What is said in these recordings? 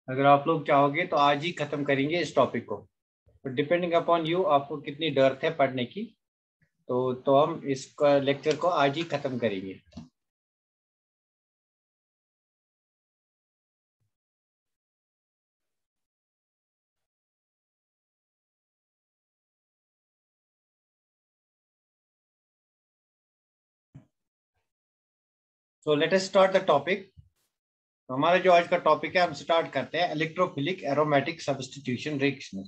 अगर आप लोग चाहोगे तो आज ही खत्म करेंगे इस टॉपिक को, तो डिपेंडिंग अपॉन यू आपको कितनी डर है पढ़ने की। तो हम इस लेक्चर को आज ही खत्म करेंगे। So let us start the topic. तो हमारा जो आज का टॉपिक है, हम स्टार्ट करते हैं electrophilic aromatic substitution reaction.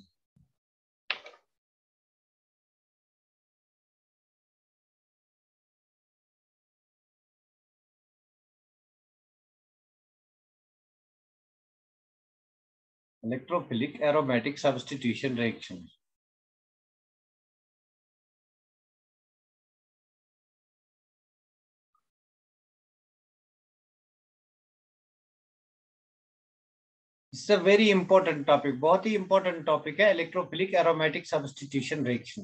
Electrophilic aromatic substitution reaction. It's a very important topic, बहुत ही इंपॉर्टेंट टॉपिक है इलेक्ट्रोफिलिक एरोमेटिक सब्स्टिट्यूशन रिएक्शन।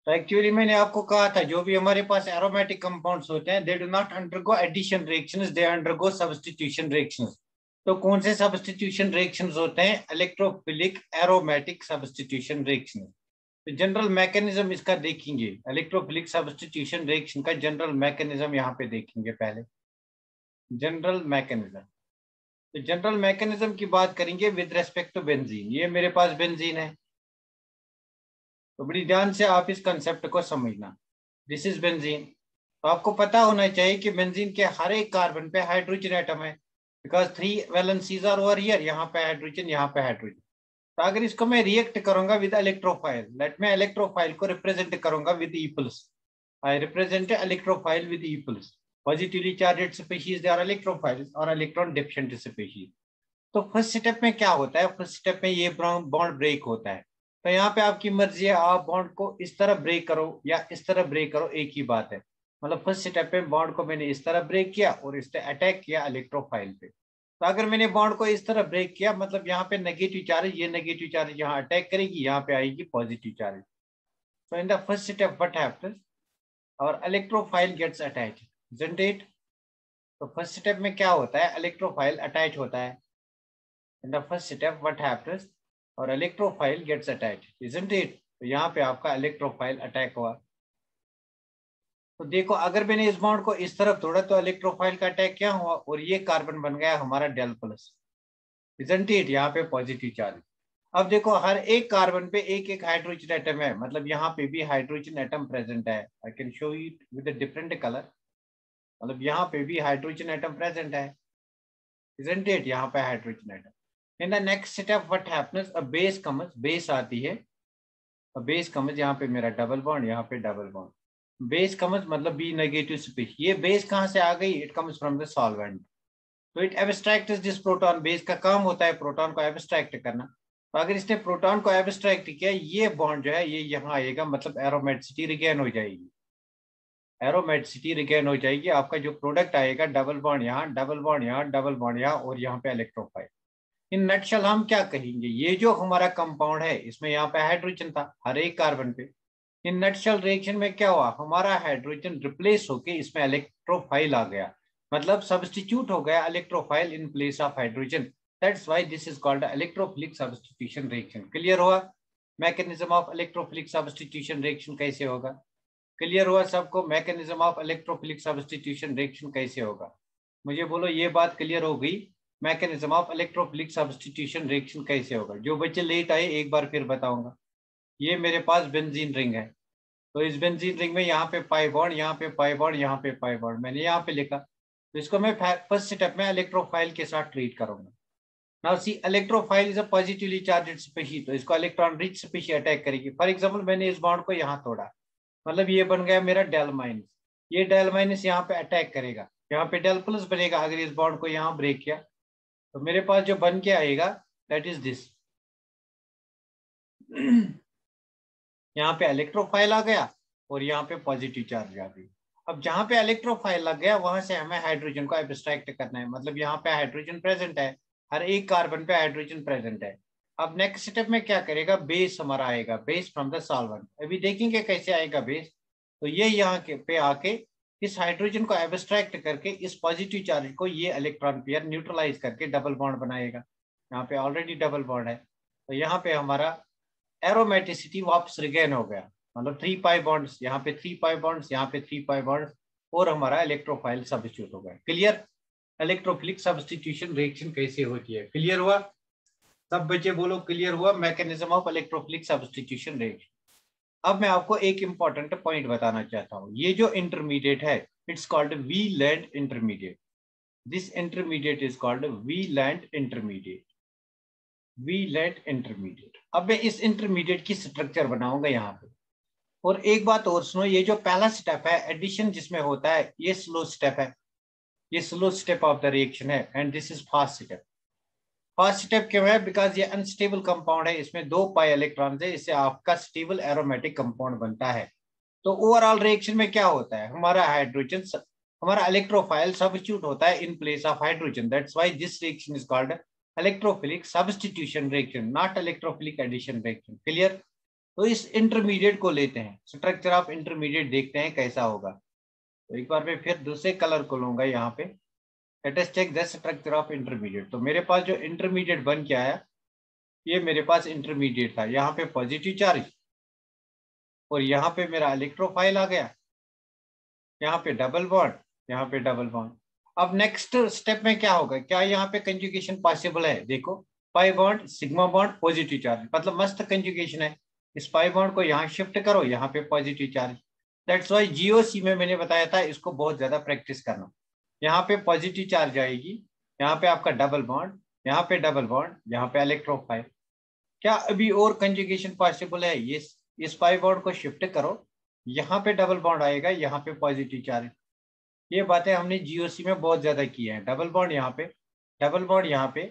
तो एक्चुअली मैंने आपको कहा था जो भी हमारे पास एरोमेटिक कंपाउंड्स होते हैं, they do not undergo addition reactions, they undergo substitution reactions. तो कौन से सब्स्टिट्यूशन रिएक्शंस होते हैं? Electrophilic aromatic substitution reaction. तो जनरल मैकेनिज्म इसका देखेंगे, इलेक्ट्रोफिलिक सब्स्टिट्यूशन रिएक्शन का जनरल मैकेनिज्म यहाँ पे देखेंगे पहले। जनरल मैकेनिज्म, तो जनरल मैकेनिज्म की बात करेंगे विद रेस्पेक्ट टू बेंजीन। ये मेरे पास बेंजीन है, तो बड़ी ध्यान से आप इस कंसेप्ट को समझना। This is benzene. तो आपको पता होना चाहिए कि बेंजीन के हर एक कार्बन पे हाइड्रोजन एटम है, because 3 valencies are over here. यहाँ पे हाइड्रोजन, यहाँ पे हाइड्रोजन। तो अगर इसको मैं रिएक्ट करूंगा विद इलेक्ट्रोफाइल, लेट मैं इलेक्ट्रोफाइल को रिप्रेजेंट करूंगा with E plus. I represent electrophile with E plus. Positively charged species they are electrophiles और इलेक्ट्रॉन डिफिशिएंट स्पीशीज। तो फर्स्ट स्टेप में क्या होता है? फर्स्ट स्टेप में ये बॉन्ड ब्रेक होता है। तो यहाँ पे आपकी मर्जी है, आप बॉन्ड को इस तरह ब्रेक करो या इस तरह ब्रेक करो, एक ही बात है। मतलब फर्स्ट स्टेप में बॉन्ड को मैंने इस तरह ब्रेक किया और इसने अटैक किया इलेक्ट्रोफाइल पे। तो अगर मैंने बॉन्ड को इस तरह ब्रेक किया, मतलब यहाँ पे नेगेटिव चार्ज, ये नेगेटिव चार्ज यहाँ अटैक करेगी, यहाँ पे आएगी positive charge. So in the first step what happens, और electrophile gets attach, isn't it? तो फर्स्ट स्टेप में क्या होता है? इलेक्ट्रोफाइल अटैच होता है। In the first step, what happens? और electrophile gets attach, isn't it? तो यहाँ पे आपका इलेक्ट्रोफाइल अटैक हुआ। तो देखो, अगर मैंने इस बॉन्ड को इस तरफ तोड़ा तो इलेक्ट्रोफाइल का अटैक क्या हुआ, और ये कार्बन बन गया हमारा डेल प्लस, isn't it? यहाँ पे पॉजिटिव चार्ज। अब देखो, हर एक कार्बन पे एक एक हाइड्रोजन एटम है, मतलब यहाँ पे भी हाइड्रोजन एटम प्रेजेंट है। I can show it with a different colour. मतलब यहाँ पे भी हाइड्रोजन एटम प्रेजेंट है, isn't it? यहाँ पे hydrogen atom. In the next step what happens, a base comes, base आती है। बेस कम्स, यहाँ पे मेरा डबल बॉन्ड, यहाँ पे डबल बॉन्ड। बेस कम्स मतलब बी नेगेटिव स्पीशीज। ये बेस कहाँ से आ गई? It comes from the solvent. तो it abstracts this proton. Base का काम होता है प्रोटॉन को एब्स्ट्रैक्ट करना। तो अगर इसने प्रोटॉन को एब्स्ट्रैक्ट किया, ये बॉन्ड जो है ये यहाँ आएगा, मतलब एरोमेटिसिटी रिगेन हो जाएगी। एरोमेटिसिटी रिगेन हो जाएगी। आपका जो प्रोडक्ट आएगा, डबल बॉन्ड यहाँ, डबल बॉन्ड यहाँ, डबल बॉन्ड यहाँ, और यहाँ पे इलेक्ट्रोफाइल। इन नटशल हम क्या कहेंगे, ये जो हमारा कंपाउंड है, इसमें यहाँ पे हाइड्रोजन था हर एक कार्बन पे। इन नटशल रिएक्शन में क्या हुआ, हमारा हाइड्रोजन रिप्लेस होके इसमें इलेक्ट्रोफाइल आ गया, मतलब सब्स्टिट्यूट हो गया electrophile in place of hydrogen. That's why this is called electrophilic substitution reaction. Clear हुआ? Mechanism of electrophilic substitution reaction कैसे होगा? क्लियर हुआ सबको? Mechanism of electrophilic substitution reaction कैसे होगा? मुझे बोलो, ये बात क्लियर हो गई? Mechanism of electrophilic substitution reaction कैसे होगा? जो बच्चे लेट आए एक बार फिर बताऊंगा। ये मेरे पास बेंजीन रिंग है, तो इस बेंजीन रिंग में यहाँ पे पाई बॉन्ड, यहाँ पे पाई बॉन्ड, यहाँ पे पाई बॉन्ड, मैंने यहाँ पे लिखा। तो इसको मैं फर्स्ट स्टेप में इलेक्ट्रोफाइल के साथ ट्रीट करूंगा। Now see, electrophile is a positively charged species, तो इसको इलेक्ट्रॉन रिच स्पीशीज अटैक करेगी। फॉर एग्जांपल, मैंने इस बॉन्ड को यहाँ तोड़ा, मतलब ये बन गया मेरा डेल माइनस। ये डेल माइनस यहाँ पे अटैक करेगा, यहाँ पे डेल प्लस बनेगा। अगर इस बॉन्ड को यहाँ ब्रेक किया, तो मेरे पास जो बन के आएगा दैट इज दिस। यहाँ पे इलेक्ट्रोफाइल आ गया और यहाँ पे पॉजिटिव चार्ज आ गई। अब जहाँ पे इलेक्ट्रोफाइल लग गया, वहां से हमें हाइड्रोजन को एब्स्ट्रैक्ट करना है, मतलब यहाँ पे हाइड्रोजन प्रेजेंट है, हर एक कार्बन पे हाइड्रोजन प्रेजेंट है। अब नेक्स्ट स्टेप में क्या करेगा, बेस हमारा आएगा, बेस फ्रॉम द सॉल्वेंट। अभी देखेंगे कैसे आएगा बेस। तो ये यहाँ के पे आके इस हाइड्रोजन को एब्स्ट्रैक्ट करके इस पॉजिटिव चार्ज को ये इलेक्ट्रॉन पेयर न्यूट्रलाइज करके डबल बॉन्ड बनाएगा। यहाँ पे ऑलरेडी डबल बॉन्ड है, तो यहाँ पे हमारा एरोमेटिसिटी वापस रिगेन हो गया, मतलब 3 पाई बॉन्ड्स, यहाँ पे 3 पाई बॉन्ड्स, यहाँ पे 3 पाई बॉन्ड्स, और हमारा इलेक्ट्रोफाइल सब्स्टिट्यूट हो गया। क्लियर? इलेक्ट्रोफिलिक सब्स्टिट्यूशन रिएक्शन कैसे होती है, क्लियर हुआ? सब बच्चे बोलो क्लियर हुआ mechanism of electrophilic substitution reaction. अब मैं आपको एक इंपॉर्टेंट पॉइंट बताना चाहता हूं, ये जो इंटरमीडिएट है it's called Wheland intermediate. This intermediate is called Wheland intermediate, Wheland intermediate. अब मैं इस इंटरमीडिएट की स्ट्रक्चर बनाऊंगा यहाँ पे। और एक बात और सुनो, ये जो पहला स्टेप है एडिशन जिसमें होता है, ये स्लो स्टेप है, ये slow step of the reaction है, and this is fast step. Fast step क्यों है? बिकॉज ये अनस्टेबल कंपाउंड है, इसमें 2 पाई इलेक्ट्रॉन है, इससे आपका स्टेबल एरोमेटिक कंपाउंड बनता है। तो ओवरऑल रिएक्शन में क्या होता है, हमारा हाइड्रोजन, हमारा इलेक्ट्रोफाइल सब्स्टिट्यूट होता है in place of hydrogen. That's why this reaction is called electrophilic substitution reaction, not electrophilic addition reaction. Clear? तो इस इंटरमीडिएट को लेते हैं, स्ट्रक्चर ऑफ इंटरमीडिएट देखते हैं कैसा होगा। तो एक बार मैं फिर दूसरे कलर को लूंगा यहाँ पे। Let us check the structure of intermediate. तो मेरे पास जो इंटरमीडिएट बन के आया, ये मेरे पास इंटरमीडिएट था, यहाँ पे पॉजिटिव चार्ज, और यहाँ पे मेरा इलेक्ट्रोफाइल आ गया, यहाँ पे डबल बॉन्ड, यहाँ पे डबल बॉन्ड। अब नेक्स्ट स्टेप में क्या होगा, क्या यहाँ पे कंजुगेशन पॉसिबल है? देखो, pi bond sigma bond positive charge, मतलब मस्त कंजुगेशन है। इस पाई बॉन्ड को यहाँ शिफ्ट करो, यहाँ पे positive charge. That's why GOC में मैंने बताया था इसको बहुत ज्यादा प्रैक्टिस करना। यहाँ पे पॉजिटिव चार्ज आएगी, यहाँ पे आपका डबल बॉन्ड, यहाँ पे डबल बॉन्ड, यहाँ पे इलेक्ट्रोफाइल। क्या अभी और कंजुगेशन पॉसिबल है? ये इस पाई बॉन्ड को शिफ्ट करो, यहाँ पे डबल बॉन्ड आएगा, यहाँ पे पॉजिटिव चार्ज। ये बातें हमने जीओसी में बहुत ज्यादा की हैं। डबल बॉन्ड यहाँ पे, डबल बॉन्ड यहाँ पे,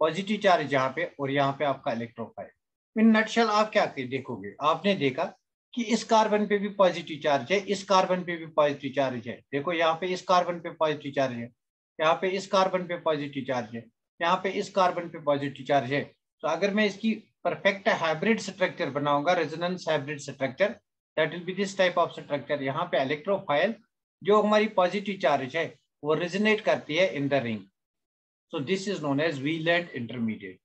पॉजिटिव चार्ज यहाँ पे, और यहाँ पे आपका इलेक्ट्रोफाइल। इन नटशेल आप क्या देखोगे, आपने देखा कि इस कार्बन पे भी पॉजिटिव चार्ज है, इस कार्बन पे भी पॉजिटिव चार्ज है। देखो यहाँ पे इस कार्बन पे पॉजिटिव चार्ज है, यहाँ पे इस कार्बन पे पॉजिटिव चार्ज है, यहाँ पे इस कार्बन पे पॉजिटिव चार्ज है। तो अगर मैं इसकी परफेक्ट हाइब्रिड स्ट्रक्चर बनाऊंगा, resonance hybrid structure, that will be this type of structure. यहाँ पे इलेक्ट्रोफाइल जो हमारी पॉजिटिव चार्ज है वो रेजोनेट करती है in the ring. So this is known as Wheland intermediate,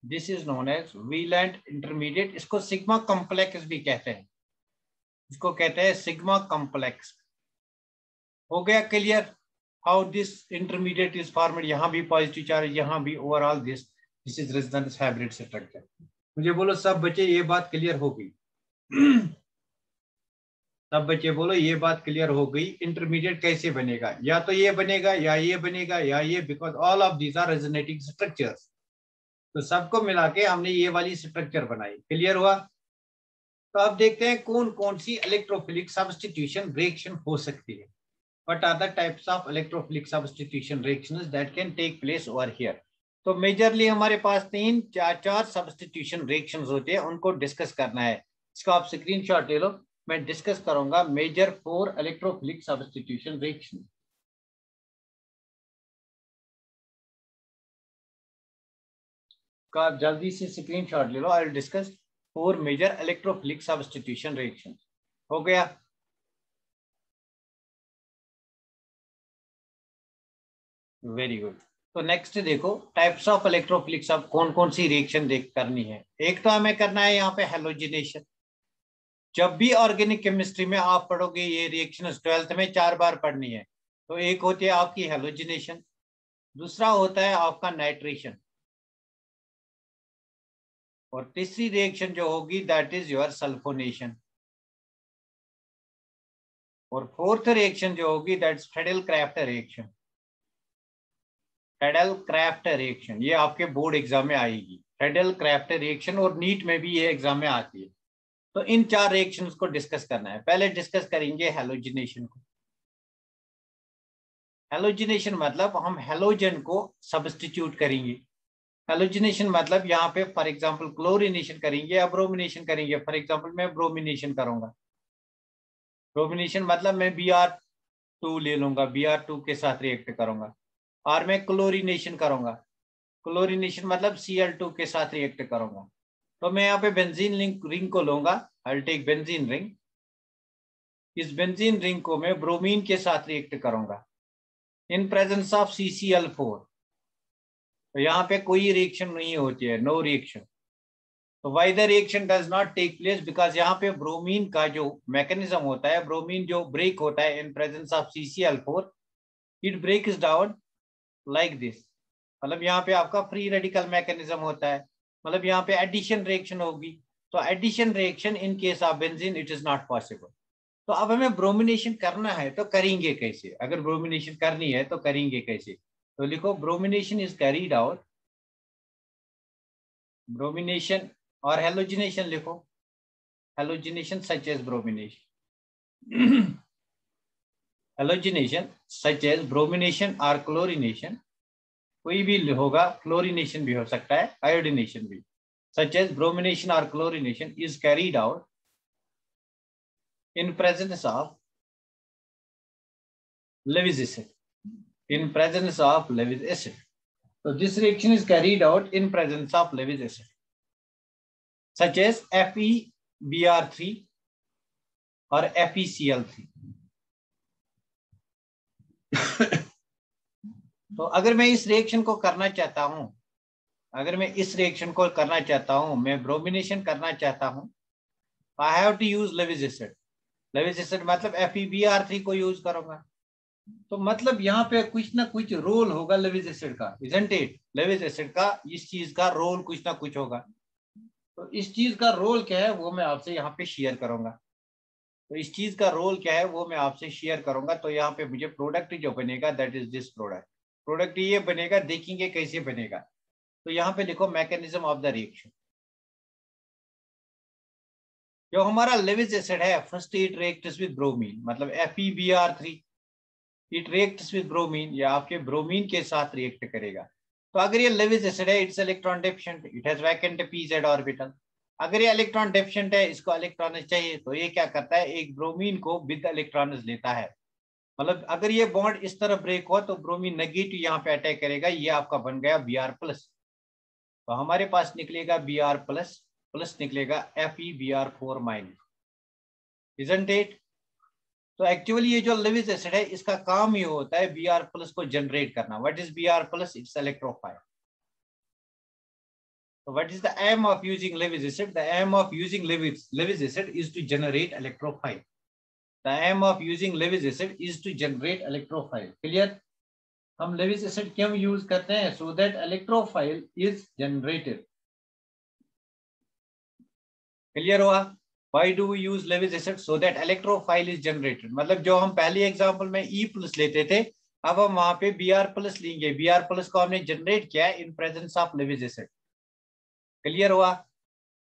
this is known as Wheland intermediate. इसको सिग्मा कॉम्प्लेक्स भी कहते हैं, इसको कहते हैं सिग्मा कॉम्प्लेक्स। हो गया clear how this intermediate is formed? यहाँ भी पॉजिटिव चार्ज, यहाँ भी, overall this is resonance hybrid structure. मुझे बोलो सब बच्चे ये बात क्लियर हो गई? सब बच्चे बोलो ये बात क्लियर हो गई? इंटरमीडिएट कैसे बनेगा, या तो ये बनेगा या ये बनेगा या ये, because all of these are resonating structures. तो सबको मिला के हमने ये वाली स्ट्रक्चर बनाई। क्लियर हुआ? तो अब देखते हैं कौन कौन सी इलेक्ट्रोफिलिक सब्स्टिट्यूशन रिएक्शन हो सकती है। What are the types of electrophilic substitution reactions that can take place over here? तो मेजरली हमारे पास 3-4 सब्स्टिट्यूशन रिएक्शंस होते हैं, उनको डिस्कस करना है। इसका आप स्क्रीनशॉट ले लो, मैं डिस्कस करूंगा मेजर 4 इलेक्ट्रोफिलिक सब्स्टिट्यूशन रिएक्शन। का आप जल्दी से स्क्रीनशॉट ले लो। I will discuss 4 major electrophilic substitution reaction. हो गया? Very good. तो नेक्स्ट देखो टाइप्स ऑफ इलेक्ट्रोफिलिक सब कौन कौन सी रिएक्शन देख करनी है। एक तो हमें करना है यहाँ पे हेलोजिनेशन। जब भी ऑर्गेनिक केमिस्ट्री में आप पढ़ोगे ये रिएक्शन 12th में 4 बार पढ़नी है। तो एक होती है आपकी हेलोजिनेशन, दूसरा होता है आपका नाइट्रेशन, और तीसरी रिएक्शन जो होगी दैट इज योर सल्फोनेशन, और फोर्थ रिएक्शन जो होगी that's Friedel-craft reaction. Friedel-craft reaction ये आपके बोर्ड एग्जाम में आएगी, फ्रेडल-क्राफ्ट रिएक्शन, और नीट में भी ये एग्जाम में आती है। तो इन 4 रिएक्शंस को डिस्कस करना है। पहले डिस्कस करेंगे हेलोजिनेशन को। हेलोजिनेशन मतलब हम हेलोजन को सब्स्टिट्यूट करेंगे। हेलोजिनेशन मतलब यहाँ पे फॉर एग्जांपल क्लोरिनेशन करेंगे या ब्रोमिनेशन करेंगे। फॉर एग्जांपल मैं ब्रोमिनेशन करूंगा। ब्रोमिनेशन मतलब मैं Br2 ले लूंगा, Br2 के साथ रिएक्ट करूंगा, और मैं क्लोरिनेशन करूंगा। क्लोरिनेशन मतलब Cl2 के साथ रिएक्ट करूंगा। तो मैं यहाँ पे बेंजीन रिंग को लूंगा, I will take benzene ring, इस बेंजीन रिंग को मैं ब्रोमीन के साथ रिएक्ट करूंगा इन प्रेजेंस ऑफ CCl4। तो यहाँ पे कोई रिएक्शन नहीं होती है, नो रिएक्शन। तो why the reaction does not take place, because यहाँ पे ब्रोमीन का जो मैकेनिज्म होता है, ब्रोमीन जो ब्रेक होता है in presence of CCl4, it breaks down like this. मतलब यहाँ पे आपका फ्री रेडिकल मैकेनिज्म होता है, मतलब यहाँ पे एडिशन रिएक्शन होगी। तो addition reaction in case of benzene it is not possible. तो अब हमें ब्रोमिनेशन करना है तो करेंगे कैसे? अगर ब्रोमिनेशन करनी है तो करेंगे कैसे? तो लिखो bromination is carried out, bromination और हेलोजिनेशन लिखो, halogenation such as bromination halogenation such as bromination और क्लोरिनेशन, कोई भी होगा, क्लोरिनेशन भी हो सकता है, आयोडिनेशन भी, सच एज ब्रोमिनेशन और chlorination is carried out in presence of Lewis acid. In presence of Lewis acid. So this reaction is carried out in presence of Lewis acid, such as FeBr3 or FeCl3. तो अगर मैं इस reaction को करना चाहता हूं, अगर मैं इस रिएक्शन को करना चाहता हूं, मैं ब्रोमिनेशन करना चाहता हूं, I have to use Lewis acid. Lewis acid मतलब FeBr3 को यूज करूंगा। तो मतलब यहाँ पे कुछ ना कुछ रोल होगा लेविस एसिड का, इजंट इट? लेविस एसिड का इस चीज का रोल कुछ ना कुछ होगा। तो इस चीज का रोल क्या है वो मैं आपसे यहाँ पे शेयर करूंगा। तो इस चीज का रोल क्या है वो मैं आपसे शेयर करूंगा। तो यहाँ पे मुझे प्रोडक्ट जो बनेगा that is this product. Product ये बनेगा, देखेंगे कैसे बनेगा। तो यहाँ पे लिखो मैकेनिज्म ऑफ द रिएक्शन। जो हमारा लेविस एसिड है, first it reacts with bromine, मतलब FeBr3 it reacts with bromine, या आपके ब्रोमीन के साथ रिएक्ट करेगा। तो अगर ये लेविस एसिड है, it's electron deficient, it has vacant pz orbital. अगर ये इलेक्ट्रॉन डेफिशिएंट है, इसको इलेक्ट्रॉन चाहिए, तो ये क्या करता है, एक ब्रोमीन को विद इलेक्ट्रॉन लेता है। मतलब अगर ये बॉन्ड इस तरह ब्रेक हो तो ब्रोमीन नेगेटिव यहाँ पे अटैक करेगा, ये आपका बन गया Br+। तो हमारे पास निकलेगा Br+, प्लस निकलेगा FeBr4-, इजंट इट? तो एक्चुअली ये जो लेविस एसिड है, इसका काम ये होता है Br+ को जनरेट करना। What is Br+? It's electrophile. So what is the aim of using Lewis acid? The aim of using Lewis acid is to generate electrophile. The aim of using Lewis acid is to generate electrophile. Clear? हम Lewis acid क्यों use करते हैं? So that electrophile is generated. Clear हुआ? Why do we use Lewis acid? So that electrophile is generated. मतलब जो हम पहले example में E+ लेते थे, अब हम वहां पे Br+ लेंगे। Br+ को हमने जनरेट किया इन presence of Lewis acid. Clear हुआ?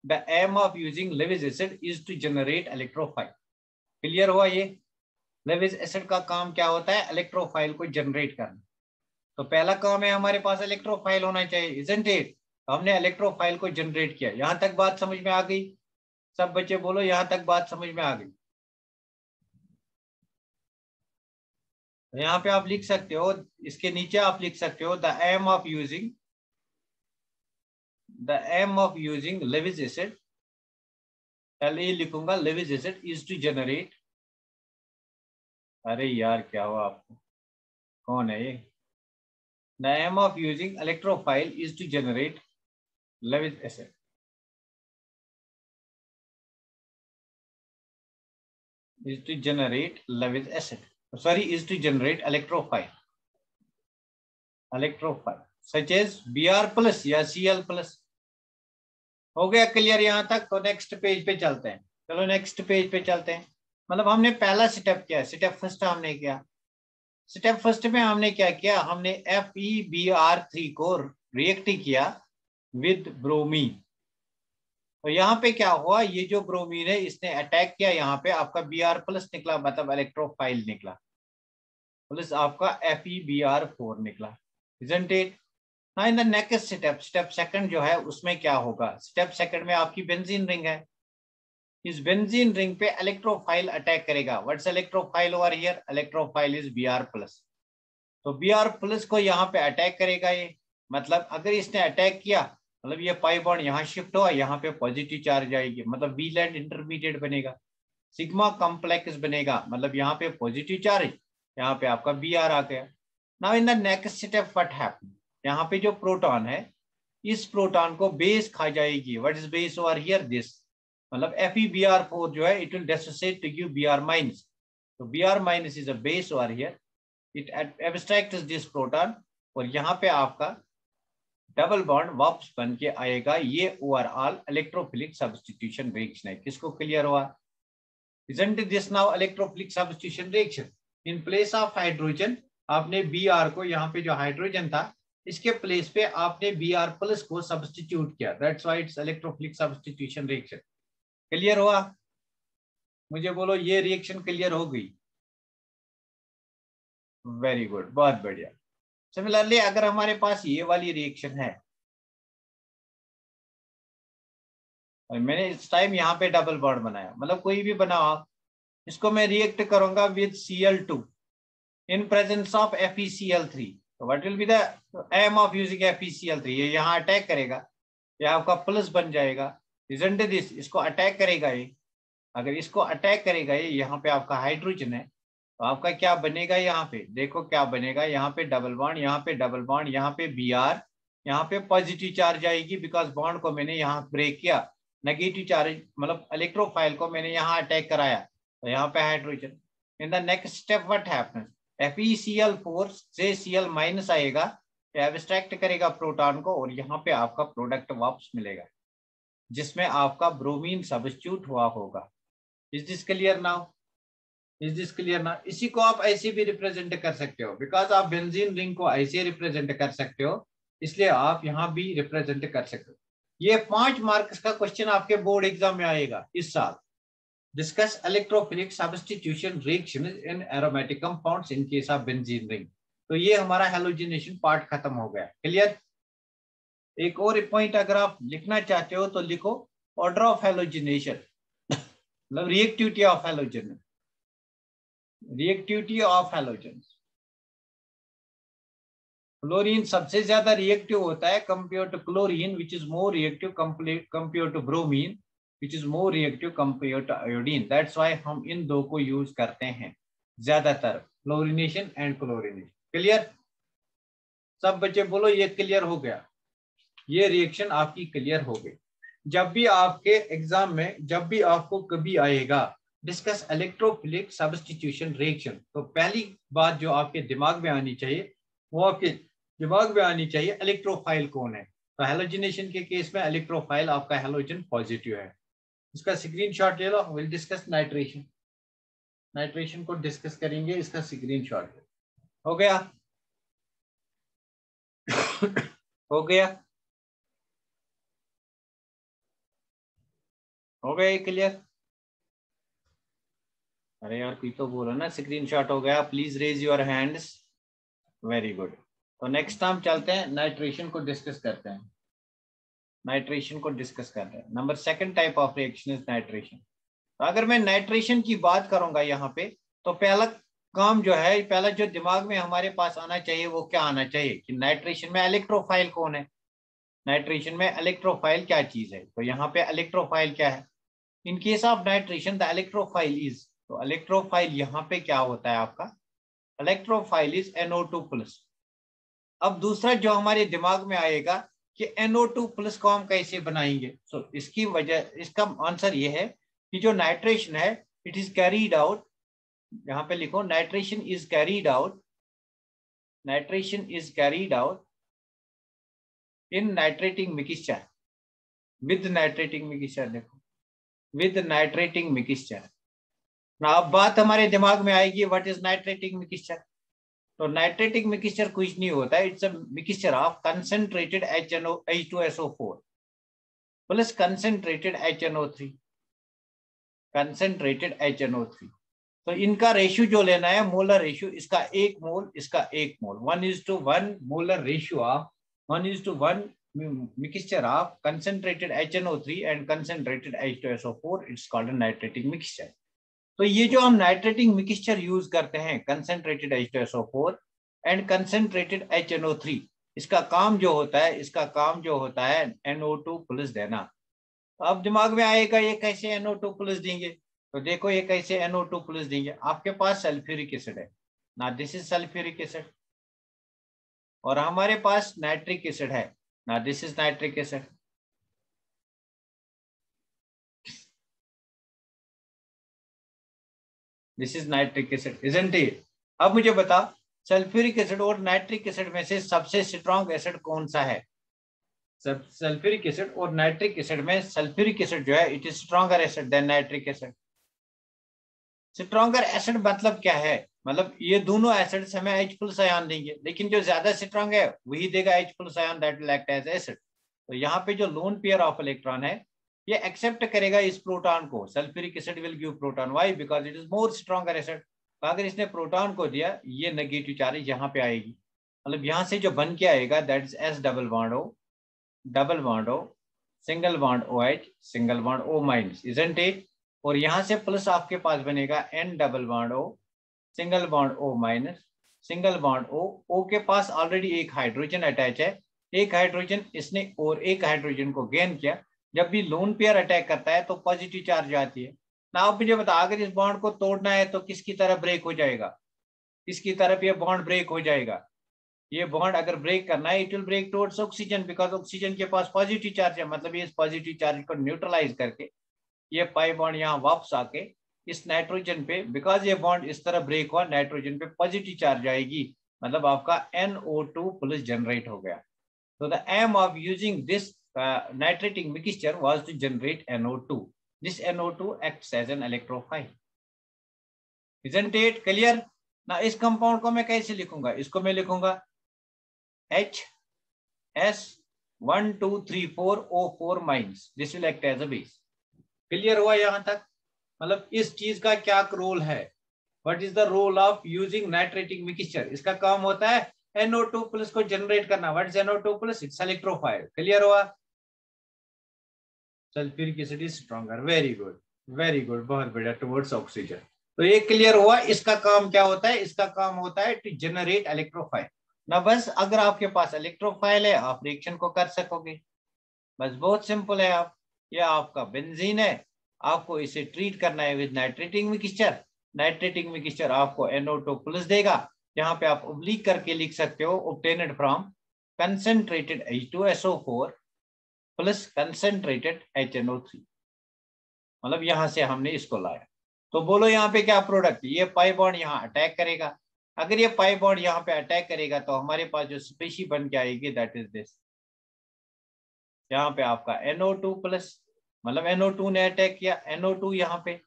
The aim of using Lewis acid is to generate electrophile. Clear हुआ? ये लेविस एसिड का काम क्या होता है? इलेक्ट्रोफाइल को जनरेट करना। तो पहला काम है हमारे पास इलेक्ट्रोफाइल होना चाहिए, इजंट इट? हमने इलेक्ट्रोफाइल को जनरेट किया। यहां तक बात समझ में आ गई? सब बच्चे बोलो, यहां तक बात समझ में आ गई? यहाँ पे आप लिख सकते हो, इसके नीचे आप लिख सकते हो the aim of using Lewis acid. पहले ये लिखूंगा, Lewis acid is to generate. अरे यार क्या हुआ आपको? कौन है ये? The aim of using electrophile is to generate Lewis acid. is to generate Lewis acid. Sorry, is to generate electrophile such as Br+ या Cl+। हो गया क्लियर यहाँ तक? तो नेक्स्ट पेज पे चलते हैं। चलो नेक्स्ट पेज पे चलते हैं। मतलब हमने पहला स्टेप किया, स्टेप फर्स्ट हमने किया। स्टेप फर्स्ट में हमने क्या किया? हमने FeBr3 को रिएक्ट किया विद ब्रोमीन। तो यहाँ पे क्या हुआ, ये जो ब्रोमीन है इसने अटैक किया, यहाँ पे आपका Br+ निकला, मतलब इलेक्ट्रोफाइल निकला, प्लस आपका FeBr4 निकला, isn't it? Now in the next step, step second जो है उसमें क्या होगा? स्टेप सेकंड में आपकी बेंजीन रिंग है। इस बेंजीन रिंग पे इलेक्ट्रोफाइल अटैक करेगा। What's electrophile over here? Electrophile is Br+। तो Br+ को यहाँ पे अटैक करेगा ये। मतलब अगर इसने अटैक किया, मतलब ये पाई बॉन्ड यहाँ शिफ्ट हुआ, यहाँ पे पॉजिटिव चार्ज आएगी, मतलब वी लैंड इंटरमीडिएट बनेगा। सिग्मा कॉम्प्लेक्स बनेगा, मतलब यहाँ पे पॉजिटिव चार्ज, यहाँ पे आपका Br आ गया। Now in the next step what happen, यहाँ पे जो प्रोटॉन है इस प्रोटॉन को बेस खा जाएगी। What is base over here? This, मतलब FeBr4 जो है it will dissociate to give Br-, तो Br- is a base over here, it abstracts this proton, और यहाँ पे आपका डबल बॉन्ड वापस बन के आएगा। ये ओवरऑल इलेक्ट्रोफिलिक सब्स्टिट्यूशन रिएक्शन है। किसको क्लियर हुआ? Isn't this now electrophilic substitution reaction? In place of hydrogen आपने Br को, यहाँ पे जो हाइड्रोजन था इसके प्लेस पे आपने Br+ को सब्स्टिट्यूट किया, that's why it's electrophilic substitution reaction. Clear हुआ? मुझे बोलो ये रिएक्शन क्लियर हो गई? वेरी गुड, बहुत बढ़िया। सिमिलरली अगर हमारे पास ये वाली रिएक्शन है, और मैंने इस टाइम यहाँ पे डबल बॉन्ड बनाया, मतलब कोई भी बनाओ आप, इसको मैं रिएक्ट करूंगा with Cl2 in presence of FeCl3, तो what will be the aim of using FeCl3? ये यहाँ अटैक करेगा, ये आपका प्लस बन जाएगा, isn't this? इसको अटैक करेगा ये, अगर इसको अटैक करेगा ये, यहाँ पे आपका हाइड्रोजन है, तो आपका क्या बनेगा? यहाँ पे देखो क्या बनेगा, यहाँ पे डबल बॉन्ड, यहाँ पे डबल बॉन्ड, यहाँ पे Br, यहाँ पे पॉजिटिव चार्ज आएगी बिकॉज बॉन्ड को मैंने यहाँ ब्रेक किया, नेगेटिव चार्ज मतलब इलेक्ट्रोफाइल को मैंने यहाँ अटैक कराया, तो यहाँ पे hydrogen. In the next step what happens? FeCl4 से Cl- आएगा, एब्स्ट्रैक्ट करेगा प्रोटॉन को, और यहाँ पे आपका प्रोडक्ट वापस मिलेगा जिसमें आपका ब्रोमीन सब्स्टिट्यूट हुआ होगा। Is this clear now? Is this clear now? इसी को आप ऐसे भी रिप्रेजेंट कर सकते हो, बिकॉज आप बेंजीन रिंग को ऐसे रिप्रेजेंट कर सकते हो, इसलिए आप यहाँ भी रिप्रेजेंट कर सकते हो। ये 5 मार्क्स का क्वेश्चन आपके बोर्ड एग्जाम में आएगा इस साल। Discuss electrophilic substitution reaction in aromatic compounds in case of benzene ring. तो ये हमारा हैलोजिनेशन पार्ट खत्म हो गया। क्लियर? एक और पॉइंट अगर आप लिखना चाहते हो तो लिखो, ऑर्डर ऑफ हैलोजिनेशन, मतलब reactivity of halogen, reactivity of halogen. Chlorine सबसे ज्यादा रिएक्टिव होता है compare to chlorine, which is more reactive compare to bromine, which is more reactive compare to iodine. That's why हम इन दो को यूज करते हैं ज्यादातर, क्लोरिनेशन एंड क्लोरिनेशन। क्लियर? सब बच्चे बोलो ये क्लियर हो गया, ये रिएक्शन आपकी क्लियर हो गई। जब भी आपके एग्जाम में, जब भी आपको कभी आएगा डिस्कस इलेक्ट्रोफिलिक सब्स्टिट्यूशन रिएक्शन, तो पहली बात जो आपके दिमाग में आनी चाहिए, वो आपके दिमाग में आनी चाहिए इलेक्ट्रोफाइल कौन है। तो हैलोजिनेशन के केस में इलेक्ट्रोफाइल आपका हैलोजन पॉजिटिव है। इसका स्क्रीनशॉट ले लो, विल डिस्कस नाइट्रेशन, नाइट्रेशन को डिस्कस करेंगे, इसका स्क्रीनशॉट हो गया? हो गया? हो गया क्लियर? अरे यार कोई तो बोलो ना स्क्रीनशॉट हो गया, please raise your hands. Very good. तो नेक्स्ट टाइम चलते हैं नाइट्रेशन को डिस्कस करते हैं, नाइट्रेशन को डिस्कस करते हैं। Number 2 type of reaction is nitration. तो अगर मैं नाइट्रेशन की बात करूंगा यहाँ पे, तो पहला काम जो है, पहला जो दिमाग में हमारे पास आना चाहिए वो क्या आना चाहिए कि नाइट्रेशन में इलेक्ट्रोफाइल कौन है। नाइट्रेशन में इलेक्ट्रोफाइल क्या चीज है? तो यहाँ पे इलेक्ट्रोफाइल क्या है? इन case of nitration the electrophile is, तो इलेक्ट्रोफाइल यहाँ पे क्या होता है आपका? Electrophile is NO2+। अब दूसरा जो हमारे दिमाग में आएगा कि NO2+ को हम कैसे बनाएंगे, सो इसकी वजह, इसका आंसर ये है कि जो नाइट्रेशन है इट इज कैरीड आउट, यहाँ पे लिखो nitration is carried out, nitration is carried out in nitrating mixture, with nitrating mixture, देखो विद नाइट्रेटिंग मिक्सचर। ना अब बात हमारे दिमाग में आएगी व्हाट इज नाइट्रेटिंग मिक्सचर। तो नाइट्रेटिक मिक्सचर कुछ नहीं होता है, it's a mixture of concentrated H2SO4 plus concentrated HNO3, concentrated HNO3। तो इनका रेशियो जो लेना है, मोलर रेशियो, इसका 1 मोल, इसका 1 mole, 1:1 molar ratio of 1:1 mixture of concentrated HNO3 and concentrated H2SO4, it's called nitrating mixture. तो ये जो हम नाइट्रेटिंग मिक्सचर यूज करते हैं, concentrated H2SO4 and concentrated HNO3, इसका काम जो होता है, इसका काम जो होता है NO2+ देना। अब दिमाग में आएगा ये कैसे NO2+ देंगे? तो देखो ये कैसे NO2 प्लस देंगे, आपके पास सल्फ्यूरिक एसिड है ना, दिस इज सल्फ्यूरिक एसिड, और हमारे पास नाइट्रिक एसिड है ना, this is nitric acid. This is nitric acid, isn't it? अब मुझे बता, सल्फ्यूरिक एसिड और नाइट्रिक एसिड में से सबसे स्ट्रॉन्ग एसिड कौन सा है? सल्फ्यूरिक एसिड और नाइट्रिक एसिड में सल्फ्यूरिक एसिड जो है it is stronger acid than nitric acid. Stronger acid मतलब क्या है? मतलब ये दोनों एसिड्स हमें H प्लस आयन देंगे, लेकिन जो ज्यादा स्ट्रॉन्ग है वही देगा H plus ion, that will act as acid. तो यहाँ पे जो लोन पेयर ऑफ इलेक्ट्रॉन है ये एक्सेप्ट करेगा इस प्रोटॉन को, sulphuric acid will give proton, why? Because it is more stronger acid. तो अगर इसने प्रोटॉन को दिया, ये नेगेटिव चार्ज यहाँ पे आएगी, मतलब यहाँ से जो बन के आएगा that is S double bond O, double bond O, single bond OH, single bond O minus, isn't it? और यहाँ से प्लस आपके पास बनेगा N double bond O, single bond O minus, single bond O, O के पास already एक hydrogen attach है, एक hydrogen इसने और एक हाइड्रोजन को गेन किया। जब भी लोन पेयर अटैक करता है तो पॉजिटिव चार्ज आती है ना। आप मुझे बता, अगर इस बॉन्ड को तोड़ना है तो किसकी तरफ ब्रेक हो जाएगा? किसकी तरफ ये बॉन्ड ब्रेक हो जाएगा? ये बॉन्ड अगर ब्रेक करना है it will break towards oxygen, because oxygen के पास पॉजिटिव चार्ज है, मतलब ये इस पॉजिटिव चार्ज को न्यूट्रलाइज करके ये पाई बॉन्ड यहाँ वापस आके इस नाइट्रोजन पे, बिकॉज ये बॉन्ड इस तरह ब्रेक हुआ, नाइट्रोजन पे पॉजिटिव चार्ज आएगी, मतलब आपका NO2 प्लस जनरेट हो गया। तो the aim of using this nitrating mixture was to generate NO2। This NO2 acts as an electrophile, isn't it clear? ना इस कंपाउंड को मैं कैसे लिखूंगा? इसको मैं लिखूंगा HS1 2 3 4 O4 minus, this will act as a base. Clear हुआ यहाँ तक? मतलब इस चीज का क्या रोल है? What is the role of using nitrating mixture? इसका काम होता है NO2 प्लस को जनरेट करना। What is NO2 plus? It's electrophile. Clear हुआ? Sulphuric acid is stronger, very good, very good, बहुत बढ़िया, टुवर्ड्स ऑक्सीजन। तो ये क्लियर हुआ, इसका काम क्या होता है? इसका काम होता है टू जनरेट इलेक्ट्रोफाइल ना। बस अगर आपके पास इलेक्ट्रोफाइल है आप रिएक्शन को कर सकोगे, बस बहुत सिंपल है। आप, ये आपका बेंजीन है, आपको इसे ट्रीट करना है with nitrating mixture. Nitrating mixture आपको NO2 प्लस देगा, यहाँ पे आप ओब्लिक करके लिख सकते हो obtained from concentrated H2SO4 plus concentrated HNO3, मतलब यहाँ से हमने इसको लाया। तो बोलो यहाँ पे क्या प्रोडक्ट? ये पाई बॉन्ड यहाँ अटैक करेगा, अगर ये पाई बॉन्ड यहाँ पे अटैक करेगा तो हमारे पास जो स्पीशी बन के आएगी दैट इज दिस। यहाँ पे आपका NO2 प्लस, मतलब NO2 ने अटैक किया, NO2 यहाँ पे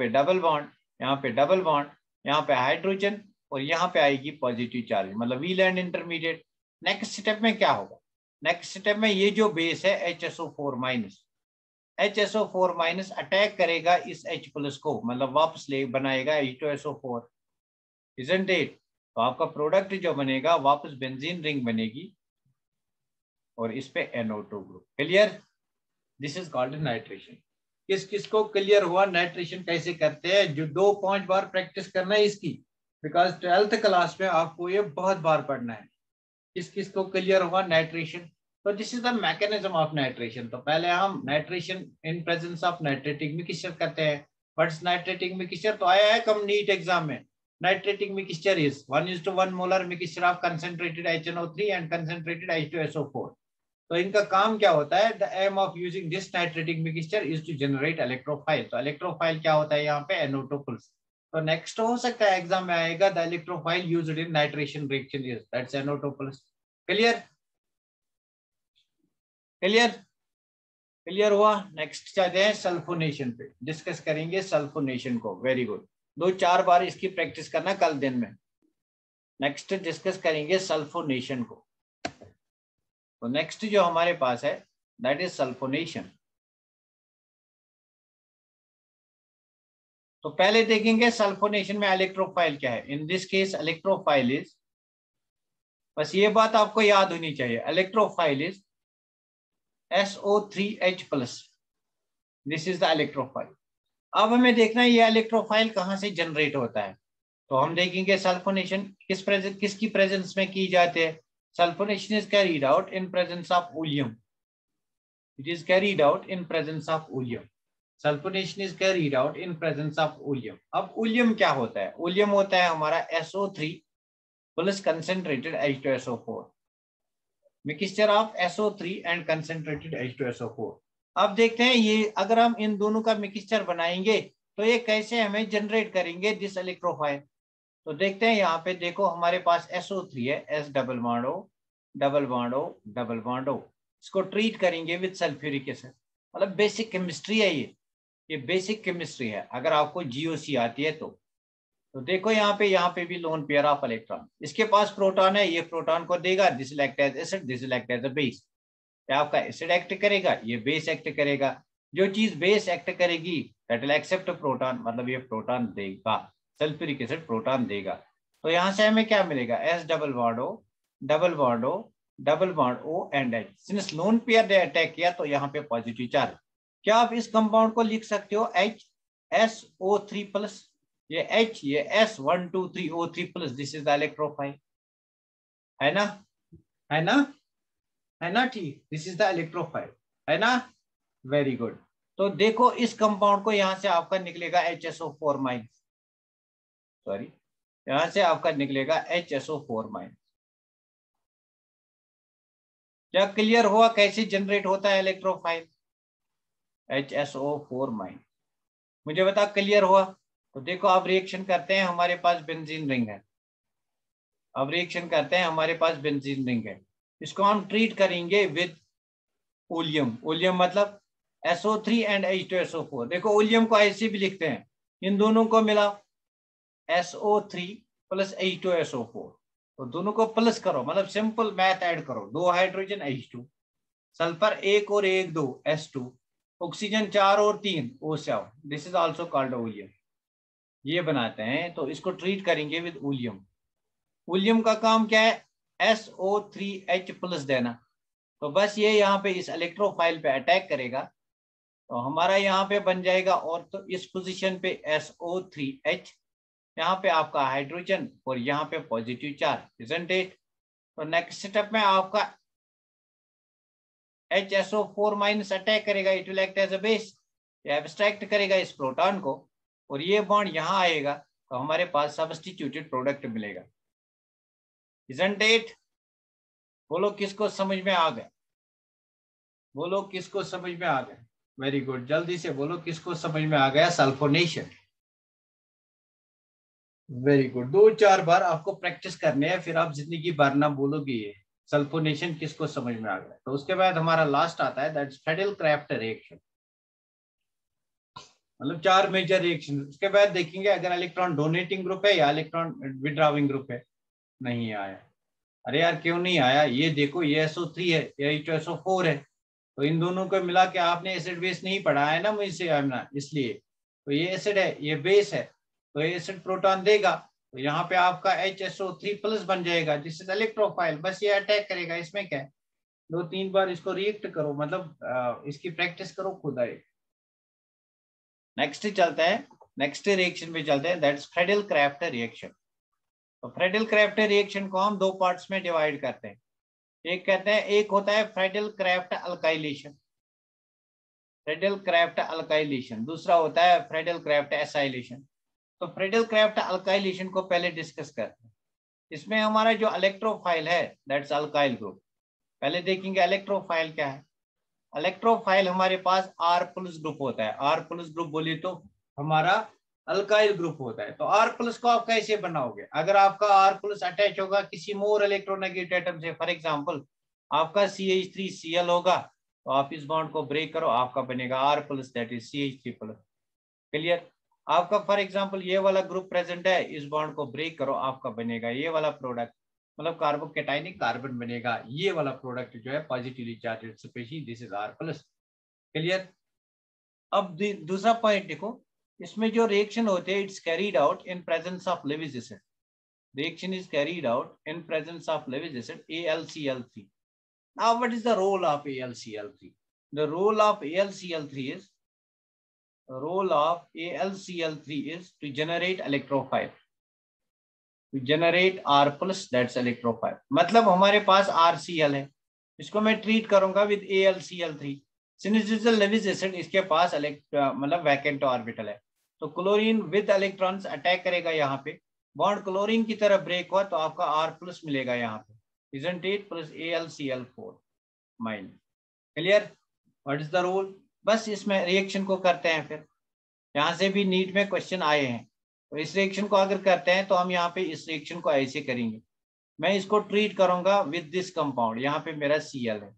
डबल बॉन्ड, यहाँ पे डबल बॉन्ड, यहाँ पे हाइड्रोजन, और यहाँ पे आएगी पॉजिटिव चार्ज, मतलब we land intermediate. Next step में क्या होगा? नेक्स्ट स्टेप में ये जो बेस है HSO4 minus, HSO4 minus attack करेगा इस H प्लस को, मतलब वापस ले बनाएगा H2SO4, इजंट इट? तो आपका प्रोडक्ट जो बनेगा वापस बेंजीन रिंग बनेगी और इस पे NO2 group. Clear? This is called nitration. किस किस को क्लियर हुआ नाइट्रेशन कैसे करते हैं? जो 2-5 बार प्रैक्टिस करना है इसकी, बिकॉज 12th क्लास में आपको ये बहुत बार पढ़ना है। किस किस को क्लियर हुआ नाइट्रेशन? तो this is the mechanism of nitration. तो पहले हम nitration in presence of nitrating mixture करते हैं। What's nitrating mixture? तो आया है कम नीट एग्जाम में। Nitrating mixture is 1:1 molar mixture of concentrated HNO3 and concentrated H2SO4। तो इनका काम क्या होता है? The aim of using this nitrating mixture is to generate electrophile. तो इलेक्ट्रोफाइल क्या होता है यहाँ पे? NO2 plus. तो नेक्स्ट हो सकता है एग्जाम में आएगा the electrophile used in nitration reaction is that's NO2 plus. Clear? Clear? Clear हुआ? नेक्स्ट चलते हैं सल्फोनेशन पे, डिस्कस करेंगे सल्फोनेशन को। वेरी गुड, 2-4 बार इसकी प्रैक्टिस करना कल दिन में। नेक्स्ट डिस्कस करेंगे सल्फोनेशन को। तो नेक्स्ट जो हमारे पास है दैट इज सल्फोनेशन। तो पहले देखेंगे सल्फोनेशन में इलेक्ट्रोफाइल क्या है। In this case electrophile is, बस ये बात आपको याद होनी चाहिए, electrophile is SO3H plus, this is the electrophile. अब हमें देखना है ये इलेक्ट्रोफाइल कहाँ से जनरेट होता है। तो हम देखेंगे सल्फोनेशन किसकी प्रेजेंस में की जाती है। Sulphonation is carried out in presence of oleum, it is carried out in presence of oleum. Sulphonation is carried out in presence of oleum. अब ओलियम क्या होता है? ओलियम होता है हमारा SO3 plus concentrated H2SO4, mixture of SO3 and concentrated H2SO4। अब देखते हैं ये अगर हम इन दोनों का मिक्सचर बनाएंगे तो ये कैसे हमें जनरेट करेंगे दिस इलेक्ट्रोफाइल। तो देखते हैं यहाँ पे देखो हमारे पास SO3 है, S double bond O double bond O double bond O। इसको ट्रीट करेंगे विद सल्फ्यूरिक एसिड। मतलब बेसिक केमिस्ट्री है ये बेसिक केमिस्ट्री है। अगर आपको GOC आती है तो देखो यहाँ पे भी लोन पेयर ऑफ इलेक्ट्रॉन, इसके पास प्रोटॉन है, ये प्रोटॉन को देगा, this will act as acid, this will act as a base. क्या आपका एसिड एक्ट करेगा, ये बेस एक्ट करेगा। जो चीज बेस एक्ट करेगी दैट विल एक्सेप्ट प्रोटॉन, मतलब ये प्रोटॉन देगा, सल्फ्यूरिक एसिड प्रोटॉन देगा। तो यहाँ से हमें क्या मिलेगा, S double bond O double bond O double bond O and H। Since lone pair ने अटैक किया तो यहाँ पे पॉजिटिव चार्ज। क्या आप इस कंपाउंड को लिख सकते हो HSO3 प्लस, ये H ये S 1 2 3 O3 plus, this is the electrophile, है ना, है ना, है ना, ठीक, दिस इज द इलेक्ट्रोफाइल, है ना, वेरी गुड। तो देखो इस कंपाउंड को यहां से आपका निकलेगा HSO4 माइनस, सॉरी यहां से आपका निकलेगा HSO4 माइनस। क्या क्लियर हुआ कैसे जनरेट होता है इलेक्ट्रोफाइल HSO4 माइनस? मुझे बता क्लियर हुआ? तो देखो अब रिएक्शन करते हैं, हमारे पास बेंजीन रिंग है, अब रिएक्शन करते हैं, हमारे पास बेंजीन रिंग है, इसको हम ट्रीट करेंगे विद ओलियम। ओलियम मतलब SO3 एंड H2SO4। देखो ओलियम को ऐसे भी लिखते हैं, इन दोनों को मिला SO3 प्लस H2SO4, तो दोनों को प्लस करो, मतलब सिंपल मैथ ऐड करो, 2 हाइड्रोजन H2, सल्फर 1 और 1 2 S2, ऑक्सीजन 4 और 3 O7, this is also called oleum. ये बनाते हैं तो इसको ट्रीट करेंगे विद ओलियम। ओलियम का काम क्या है, SO3H प्लस देना। तो बस ये यहाँ पे इस इलेक्ट्रोफाइल पे अटैक करेगा तो हमारा यहाँ पे बन जाएगा, और तो इस पोजीशन पे SO3H, यहाँ पे आपका हाइड्रोजन और यहाँ पे पॉजिटिव चार्ज, इजंट इट? तो नेक्स्ट स्टेप में आपका HSO4 माइनस अटैक करेगा, it will act as a base, ये एब्स्ट्रैक्ट करेगा इस प्रोटॉन को, और ये बॉन्ड यहाँ आएगा तो हमारे पास सब्स्टिट्यूटेड प्रोडक्ट मिलेगा, इजंट इट? बोलो किसको समझ में आ गया, बोलो किसको समझ में आ गया? वेरी गुड, जल्दी से बोलो किसको समझ में आ गया सल्फोनेशन। वेरी गुड, 2-4 बार आपको प्रैक्टिस करने हैं, फिर आप जिंदगी भर ना बोलोगे ये सल्फोनेशन किसको समझ में आ गया। तो उसके बाद हमारा लास्ट आता है दैट्स फ्रेडल-क्राफ्ट रिएक्शन, मतलब 4 मेजर रिएक्शन। उसके बाद देखेंगे अगर इलेक्ट्रॉन डोनेटिंग ग्रुप है या इलेक्ट्रॉन विड्रॉविंग ग्रुप है। नहीं आया, अरे यार क्यों नहीं आया? ये देखो ये SO3 है, ये H2SO4 है, तो इन दोनों को मिला के आपने एसिड बेस नहीं पढ़ा है ना मुझसे आमना, इसलिए तो ये एसिड है ये बेस है, तो ये एसिड प्रोटॉन देगा, तो यहाँ पे आपका HSO3 प्लस बन जाएगा, दिस इज इलेक्ट्रोफाइल। बस ये अटैक करेगा, इसमें क्या है, 2-3 बार इसको रिएक्ट करो, मतलब इसकी प्रैक्टिस करो खुद आए। नेक्स्ट चलते हैं, नेक्स्ट रिएक्शन पे चलते हैं, दैट्स फ्रेडल-क्राफ्ट रिएक्शन। तो फ्रेडल-क्राफ्ट रिएक्शन को हम 2 पार्ट्स में डिवाइड करते हैं। एक कहते हैं, एक होता है फ्रेडल-क्राफ्ट अल्काइलेशन, फ्रेडल-क्राफ्ट अल्काइलेशन, दूसरा होता है फ्रेडल-क्राफ्ट एसाइलेशन। तो फ्रेडल-क्राफ्ट अल्काइलेशन को पहले डिस्कस करते हैं। इसमें हमारा जो इलेक्ट्रोफाइल है दैट्स अल्काइल ग्रुप। पहले देखेंगे इलेक्ट्रोफाइल क्या है। इलेक्ट्रोफाइल हमारे पास R प्लस ग्रुप होता है, R प्लस ग्रुप बोलिए तो हमारा अल्काइल ग्रुप होता है। तो R प्लस को आप कैसे बनाओगे, अगर आपका R प्लस अटैच होगा किसी मोर इलेक्ट्रोनेगेटिव एटम से, फॉर एग्जांपल आपका CH3Cl होगा, तो आप इस बॉन्ड को ब्रेक करो, आपका बनेगा R plus that is CH3 plus, clear? आपका फॉर एग्जांपल ये वाला ग्रुप प्रेजेंट है, इस बॉन्ड को ब्रेक करो, आपका बनेगा ये वाला प्रोडक्ट, मतलब कार्बोकैटायनिक कार्बन बनेगा, ये वाला प्रोडक्ट जो है positively charged species, this is R plus, clear? अब दूसरा पॉइंट देखो, इसमें जो रिएक्शन होते हैं it's carried out in presence of Lewis acid, reaction is carried out in presence of Lewis acid AlCl3. Now what is the role of AlCl3? The role of AlCl3 is to generate electrophile, to generate R plus, that's electrophile। मतलब हमारे पास RCl है, इसको मैं treat करूंगा with AlCl3, सिनर्जिकल Lewis acid इसके पास मतलब vacant orbital है, तो क्लोरीन विद इलेक्ट्रॉन्स अटैक करेगा यहाँ पे, बॉन्ड क्लोरीन की तरफ ब्रेक हुआ तो आपका R+ मिलेगा यहाँ पे, isn't it, plus AlCl4 mine. Clear, what is the rule? बस इसमें रिएक्शन को करते हैं, फिर यहाँ से भी नीट में क्वेश्चन आए हैं, तो इस रिएक्शन को अगर करते हैं तो हम यहाँ पे इस रिएक्शन को ऐसे करेंगे, मैं इसको ट्रीट करूंगा विद दिस कंपाउंड, यहाँ पे मेरा Cl है,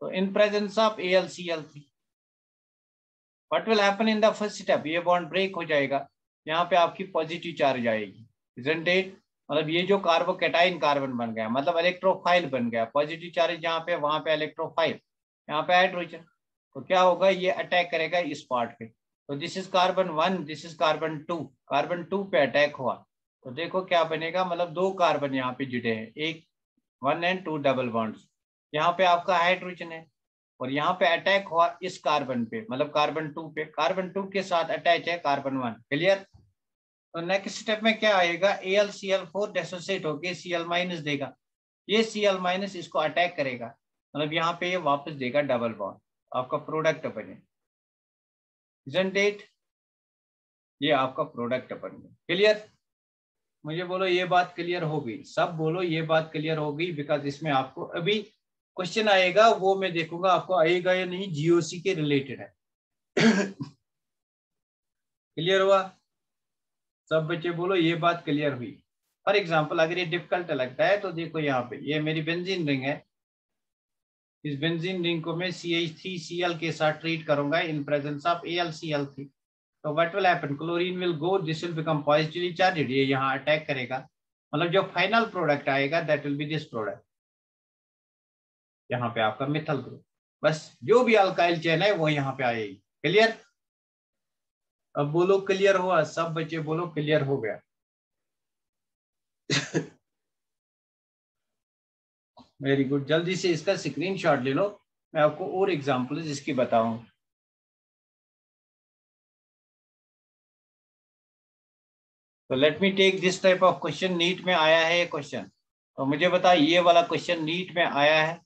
तो इन presence of AlCl3 what will happen in the first step, ये बॉन्ड ब्रेक हो जाएगा, यहाँ पे आपकी पॉजिटिव चार्ज आएगी, isn't it? मतलब ये जो कार्बोकेटाइन कार्बन बन गया मतलब इलेक्ट्रोफाइल बन गया, पॉजिटिव चार्ज जहाँ पे वहां पे इलेक्ट्रोफाइल, यहाँ पे हाइड्रोजन, तो क्या होगा, ये अटैक करेगा इस पार्ट पे, तो this is carbon 1, this is carbon 2 पे अटैक हुआ, तो देखो क्या बनेगा, मतलब 2 कार्बन यहाँ पे जुड़े हैं, एक 1 and 2 डबल बॉन्ड्स, यहाँ पे आपका हाइड्रोजन है, और यहाँ पे अटैक हुआ इस कार्बन पे, मतलब कार्बन 2 पे, कार्बन 2 के साथ अटैच है कार्बन 1। क्लियर, तो नेक्स्ट स्टेप में क्या आएगा, AlCl4 डिसोसिएट होके Cl- देगा, ये Cl- इसको अटैक करेगा, मतलब यहाँ पे ये वापस देगा डबल बॉन्ड, आपका प्रोडक्ट बने, isn't it? ये आपका प्रोडक्ट बन गया। क्लियर, मुझे बोलो ये बात क्लियर हो गई, सब बोलो ये बात क्लियर हो गई, बिकॉज इसमें आपको अभी क्वेश्चन आएगा, वो मैं देखूंगा आपको आएगा या नहीं, GOC के रिलेटेड है। क्लियर हुआ? सब बच्चे बोलो ये बात क्लियर हुई। फॉर एग्जाम्पल अगर ये डिफिकल्ट लगता है तो देखो यहाँ पे ये मेरी बेंजीन रिंग है, इस बेंजीन रिंग को मैं CH3Cl के साथ ट्रीट करूंगा इन प्रेजेंस ऑफ AlCl3, तो what will happen, chlorine will go, this will become positively charged, ये यहाँ अटैक करेगा, मतलब जो फाइनल प्रोडक्ट आएगा that will be this product, यहाँ पे आपका मिथाइल ग्रुप, बस जो भी अल्काइल चेन है वो यहाँ पे आएगी। क्लियर, अब बोलो क्लियर हुआ, सब बच्चे बोलो क्लियर हो गया। वेरी गुड, जल्दी से इसका स्क्रीनशॉट ले लो, मैं आपको और एग्जांपल्स इसकी बताऊं। तो let me take this type of question, NEET में आया है ये क्वेश्चन, तो मुझे बता ये वाला क्वेश्चन नीट में आया है,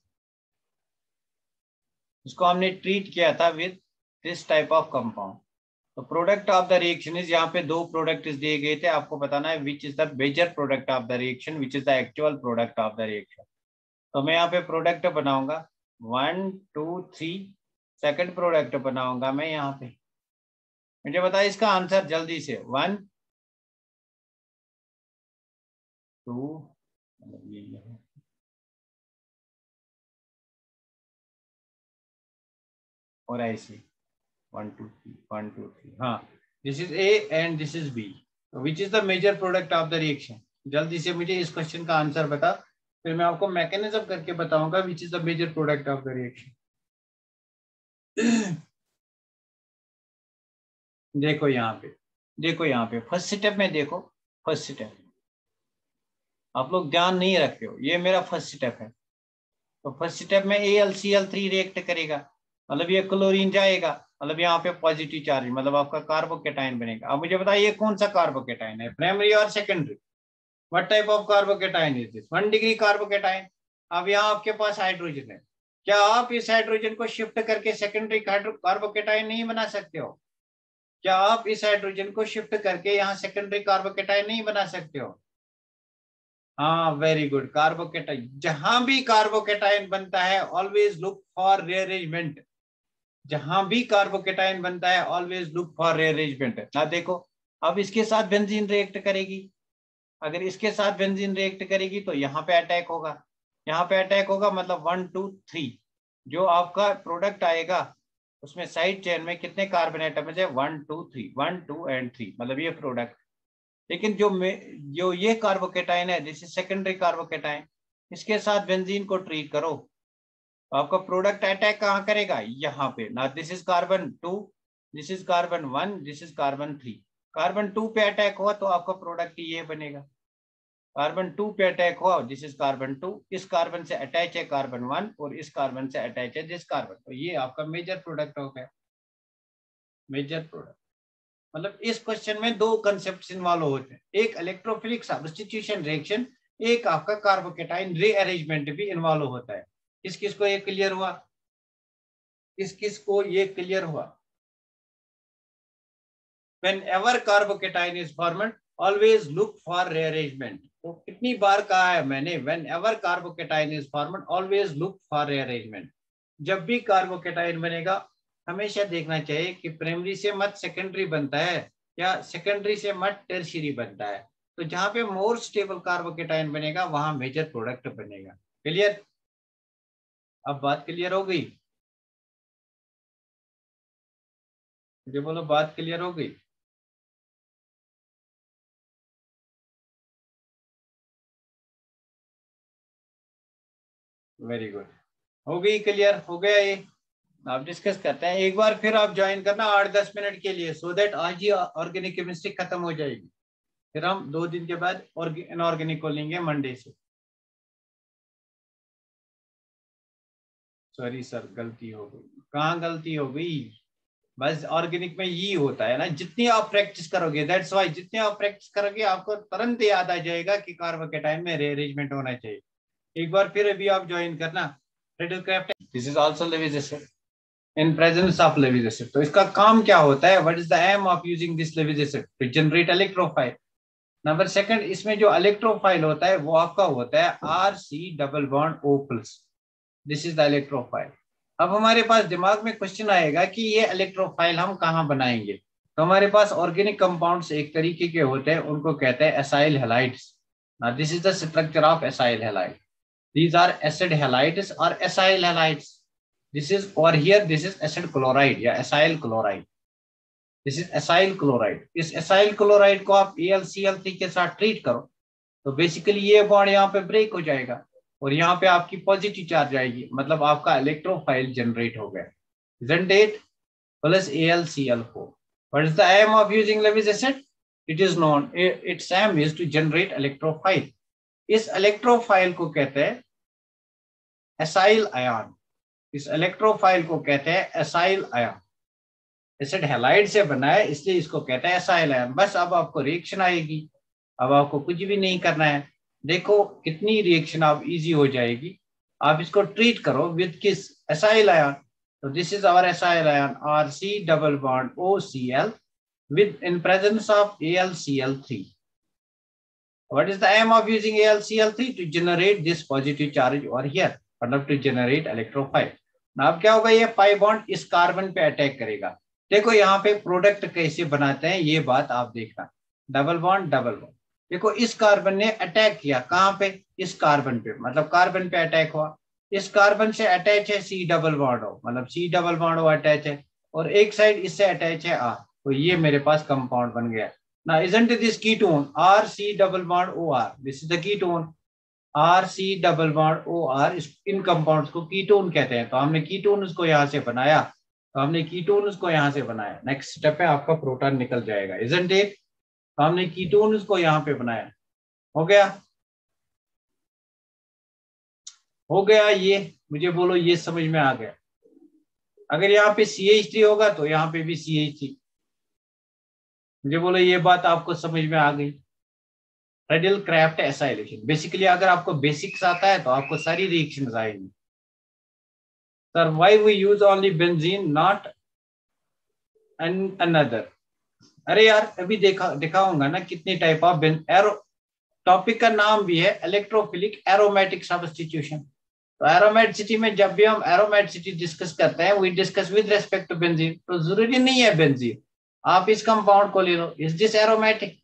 इसको हमने ट्रीट किया था with this type of compound, तो product of the reaction is, यहाँ पे 2 प्रोडक्ट दिए गए थे, आपको बताना है which is the major product of the reaction, which is the actual product of the reaction. तो मैं यहाँ पे प्रोडक्ट बनाऊंगा 1 2 3, सेकंड प्रोडक्ट बनाऊंगा मैं यहाँ पे, मुझे बताया इसका आंसर जल्दी से, 1 2, ये है और ऐसे 1 2 3 1 2 3, हाँ this is A and this is B, which is the major product of the reaction, जल्दी से मुझे इस क्वेश्चन का आंसर बता, फिर मैं आपको मैकेनिज्म करके बताऊंगा which is the major product of the reaction. देखो यहाँ पे, देखो यहाँ पे फर्स्ट स्टेप में देखो, फर्स्ट स्टेप आप लोग ध्यान नहीं रखते हो, ये मेरा फर्स्ट स्टेप है, तो फर्स्ट स्टेप में AlCl3 रिएक्ट करेगा, मतलब ये क्लोरीन जाएगा, मतलब यहाँ पे पॉजिटिव चार्ज, मतलब आपका कार्बोकेटाइन बनेगा। अब मुझे बताइए कौन सा कार्बोकेटाइन है, प्राइमरी और secondary, what type of carbocation is this, 1 degree carbocation. अब यहाँ आपके पास हाइड्रोजन है, क्या आप इस हाइड्रोजन को शिफ्ट करके सेकेंडरी कार्बोकेटाइन नहीं बना सकते हो? क्या आप इस हाइड्रोजन को शिफ्ट करके यहाँ सेकेंडरी कार्बोकेटाइन नहीं बना सकते हो? हाँ वेरी गुड, कार्बोकेटाइन, जहां भी कार्बोकेटाइन बनता है ऑलवेज लुक फॉर रीअरेंजमेंट, जहां भी कार्बोकेटाइन बनता है ऑलवेज लुक फॉर रीअरेंजमेंट। ना देखो, अब इसके साथ बेंजीन रिएक्ट करेगी, अगर इसके साथ बेंजीन रिएक्ट करेगी तो यहाँ पे अटैक होगा, यहाँ पे अटैक होगा, मतलब 1 2 3, जो आपका प्रोडक्ट आएगा उसमें साइड चेन में कितने कार्बन एटम्स है, 1 2 3, 1 2 एंड 3, मतलब ये प्रोडक्ट। लेकिन जो ये कार्बोकेटाइन है दिस इज सेकेंडरी कार्बोकेटाइन, इसके साथ बेंजीन को ट्रीट करो, तो आपका प्रोडक्ट अटैक कहाँ करेगा, यहाँ पे ना, this is carbon 2, this is carbon 1, this is carbon 3, carbon 2 पे अटैक हुआ तो आपका प्रोडक्ट ये बनेगा, कार्बन 2 पे अटैक हुआ, दिस इज कार्बन 2, इस कार्बन से अटैच है कार्बन 1 और इस कार्बन से अटैच है दिस कार्बन, तो ये आपका मेजर प्रोडक्ट हो गया, मेजर प्रोडक्ट। मतलब इस क्वेश्चन में 2 कंसेप्ट इन्वॉल्व होते हैं, एक इलेक्ट्रोफिलिक सब्स्टिट्यूशन रिएक्शन, एक आपका कार्बोकेटाइन रीअरेंजमेंट भी इन्वॉल्व होता है। किस किस को ये क्लियर हुआ? किस किस को ये क्लियर हुआ? Whenever carbocation is formed, always look for rearrangement. तो कितनी बार कहा है मैंने? Whenever carbocation is formed, always look for rearrangement. जब भी कार्बोकेटाइन बनेगा हमेशा देखना चाहिए कि प्राइमरी से मत सेकेंडरी बनता है या सेकेंडरी से मत टर्शियरी बनता है। तो जहां पे मोर स्टेबल कार्बोकेटाइन बनेगा वहां मेजर प्रोडक्ट बनेगा। क्लियर? अब बात क्लियर हो गई? मुझे बोलो बात क्लियर हो गई? वेरी गुड, हो गई क्लियर? हो गया ये? आप डिस्कस करते हैं एक बार, फिर आप ज्वाइन करना 8-10 मिनट के लिए, सो दैट आज ही ऑर्गेनिक केमिस्ट्री खत्म हो जाएगी। फिर हम 2 दिन के बाद इनऑर्गेनिक को लेंगे मंडे से। सॉरी सर, गलती हो गई। कहाँ गलती हो गई? बस ऑर्गेनिक में ये होता है ना, जितनी आप प्रैक्टिस करोगे, दैट्स वाई जितनी आप प्रैक्टिस करोगे आपको तुरंत याद आ जाएगा कि कार्बोकेटाइन में रीअरेंजमेंट होना चाहिए। एक बार फिर अभी आप ज्वाइन करना। रेडियोक्राफ्ट, this is also Lewis acid in presence of Lewis acid. तो इसका काम क्या होता है? What is the aim of using this Lewis acid? To generate electrophile. Number second, इसमें जो इलेक्ट्रोफाइल होता है वो आपका होता है RC double bond O plus. This is the electrophile. अब हमारे पास दिमाग में क्वेश्चन आएगा कि ये इलेक्ट्रोफाइल हम कहाँ बनाएंगे? तो हमारे पास ऑर्गेनिक कंपाउंड्स एक तरीके के होते हैं, उनको कहते हैं acyl halides. Now this is the structure of acyl halide. These are acid halides or acyl halides. This is, or here this is acid chloride या acyl chloride. This is acyl chloride. इस acyl chloride को आप AlCl3 के साथ treat करो तो basically ये bond यहाँ पे ब्रेक हो जाएगा और यहाँ पे आपकी पॉजिटिव चार्ज आएगी, मतलब आपका इलेक्ट्रोफाइल जनरेट हो गया। Isn't it? Plus AlCl4. What is the aim of using Lewis acid? It is known. Its aim is to generate electrophile. इस इलेक्ट्रोफाइल को कहते हैं एसाइल आयन। इस इलेक्ट्रोफाइल को कहते हैं एसाइल आयन। एसिड हैलाइड से बना है इसलिए इसको कहते हैं एसाइल आयन। बस अब आपको रिएक्शन आएगी, अब आपको कुछ भी नहीं करना है। देखो कितनी रिएक्शन आप इजी हो जाएगी। आप इसको ट्रीट करो विद किस? Acyl ion. तो this is our acyl ion RC double bond OCl with in presence of AlCl3. What is the aim of using AlCl3? To generate this positive charge over here, मतलब to generate electrophile. अब क्या होगा? ये pi bond इस carbon पे attack करेगा। देखो यहाँ पे प्रोडक्ट कैसे बनाते हैं ये बात आप देखना। Double bond double bond. देखो इस कार्बन ने अटैक किया कहाँ पे? इस कार्बन पे, मतलब कार्बन पे अटैक हुआ। इस कार्बन से अटैच है C डबल बॉन्ड O, मतलब C double bond O attach है और एक साइड इससे अटैच है R। तो ये मेरे पास कंपाउंड बन गया। Now, isn't this ketone RC double bond OR? This is the ketone RC double bond OR. In compounds को कीटोन कहते हैं। तो हमने कीटोन उसको यहाँ से बनाया, तो हमने कीटोन उसको यहाँ से बनाया। नेक्स्ट स्टेप है आपका प्रोटॉन निकल जाएगा। isn't it? तो हमने कीटोन उसको यहाँ पे बनाया। हो गया? हो गया ये? मुझे बोलो ये समझ में आ गया? अगर यहाँ पे CH3 होगा तो यहाँ पे भी CH3। मुझे बोलो ये बात आपको समझ में आ गई? Radial Crafts acylation. बेसिकली अगर आपको बेसिक्स आता है तो आपको सारी रिएक्शंस आएंगी। Sir why we use only benzene not and another? अरे यार अभी दिखाऊंगा ना कितने टाइप ऑफ एरो। टॉपिक का नाम भी है इलेक्ट्रोफिलिक एरोमेटिक सब्स्टिट्यूशन। तो एरोमेटिसिटी में जब भी हम एरोमेटिसिटी डिस्कस करते हैं we discuss with respect to benzene. तो जरूरी नहीं है बेंजीन, आप इस कंपाउंड को ले लो। Is this aromatic?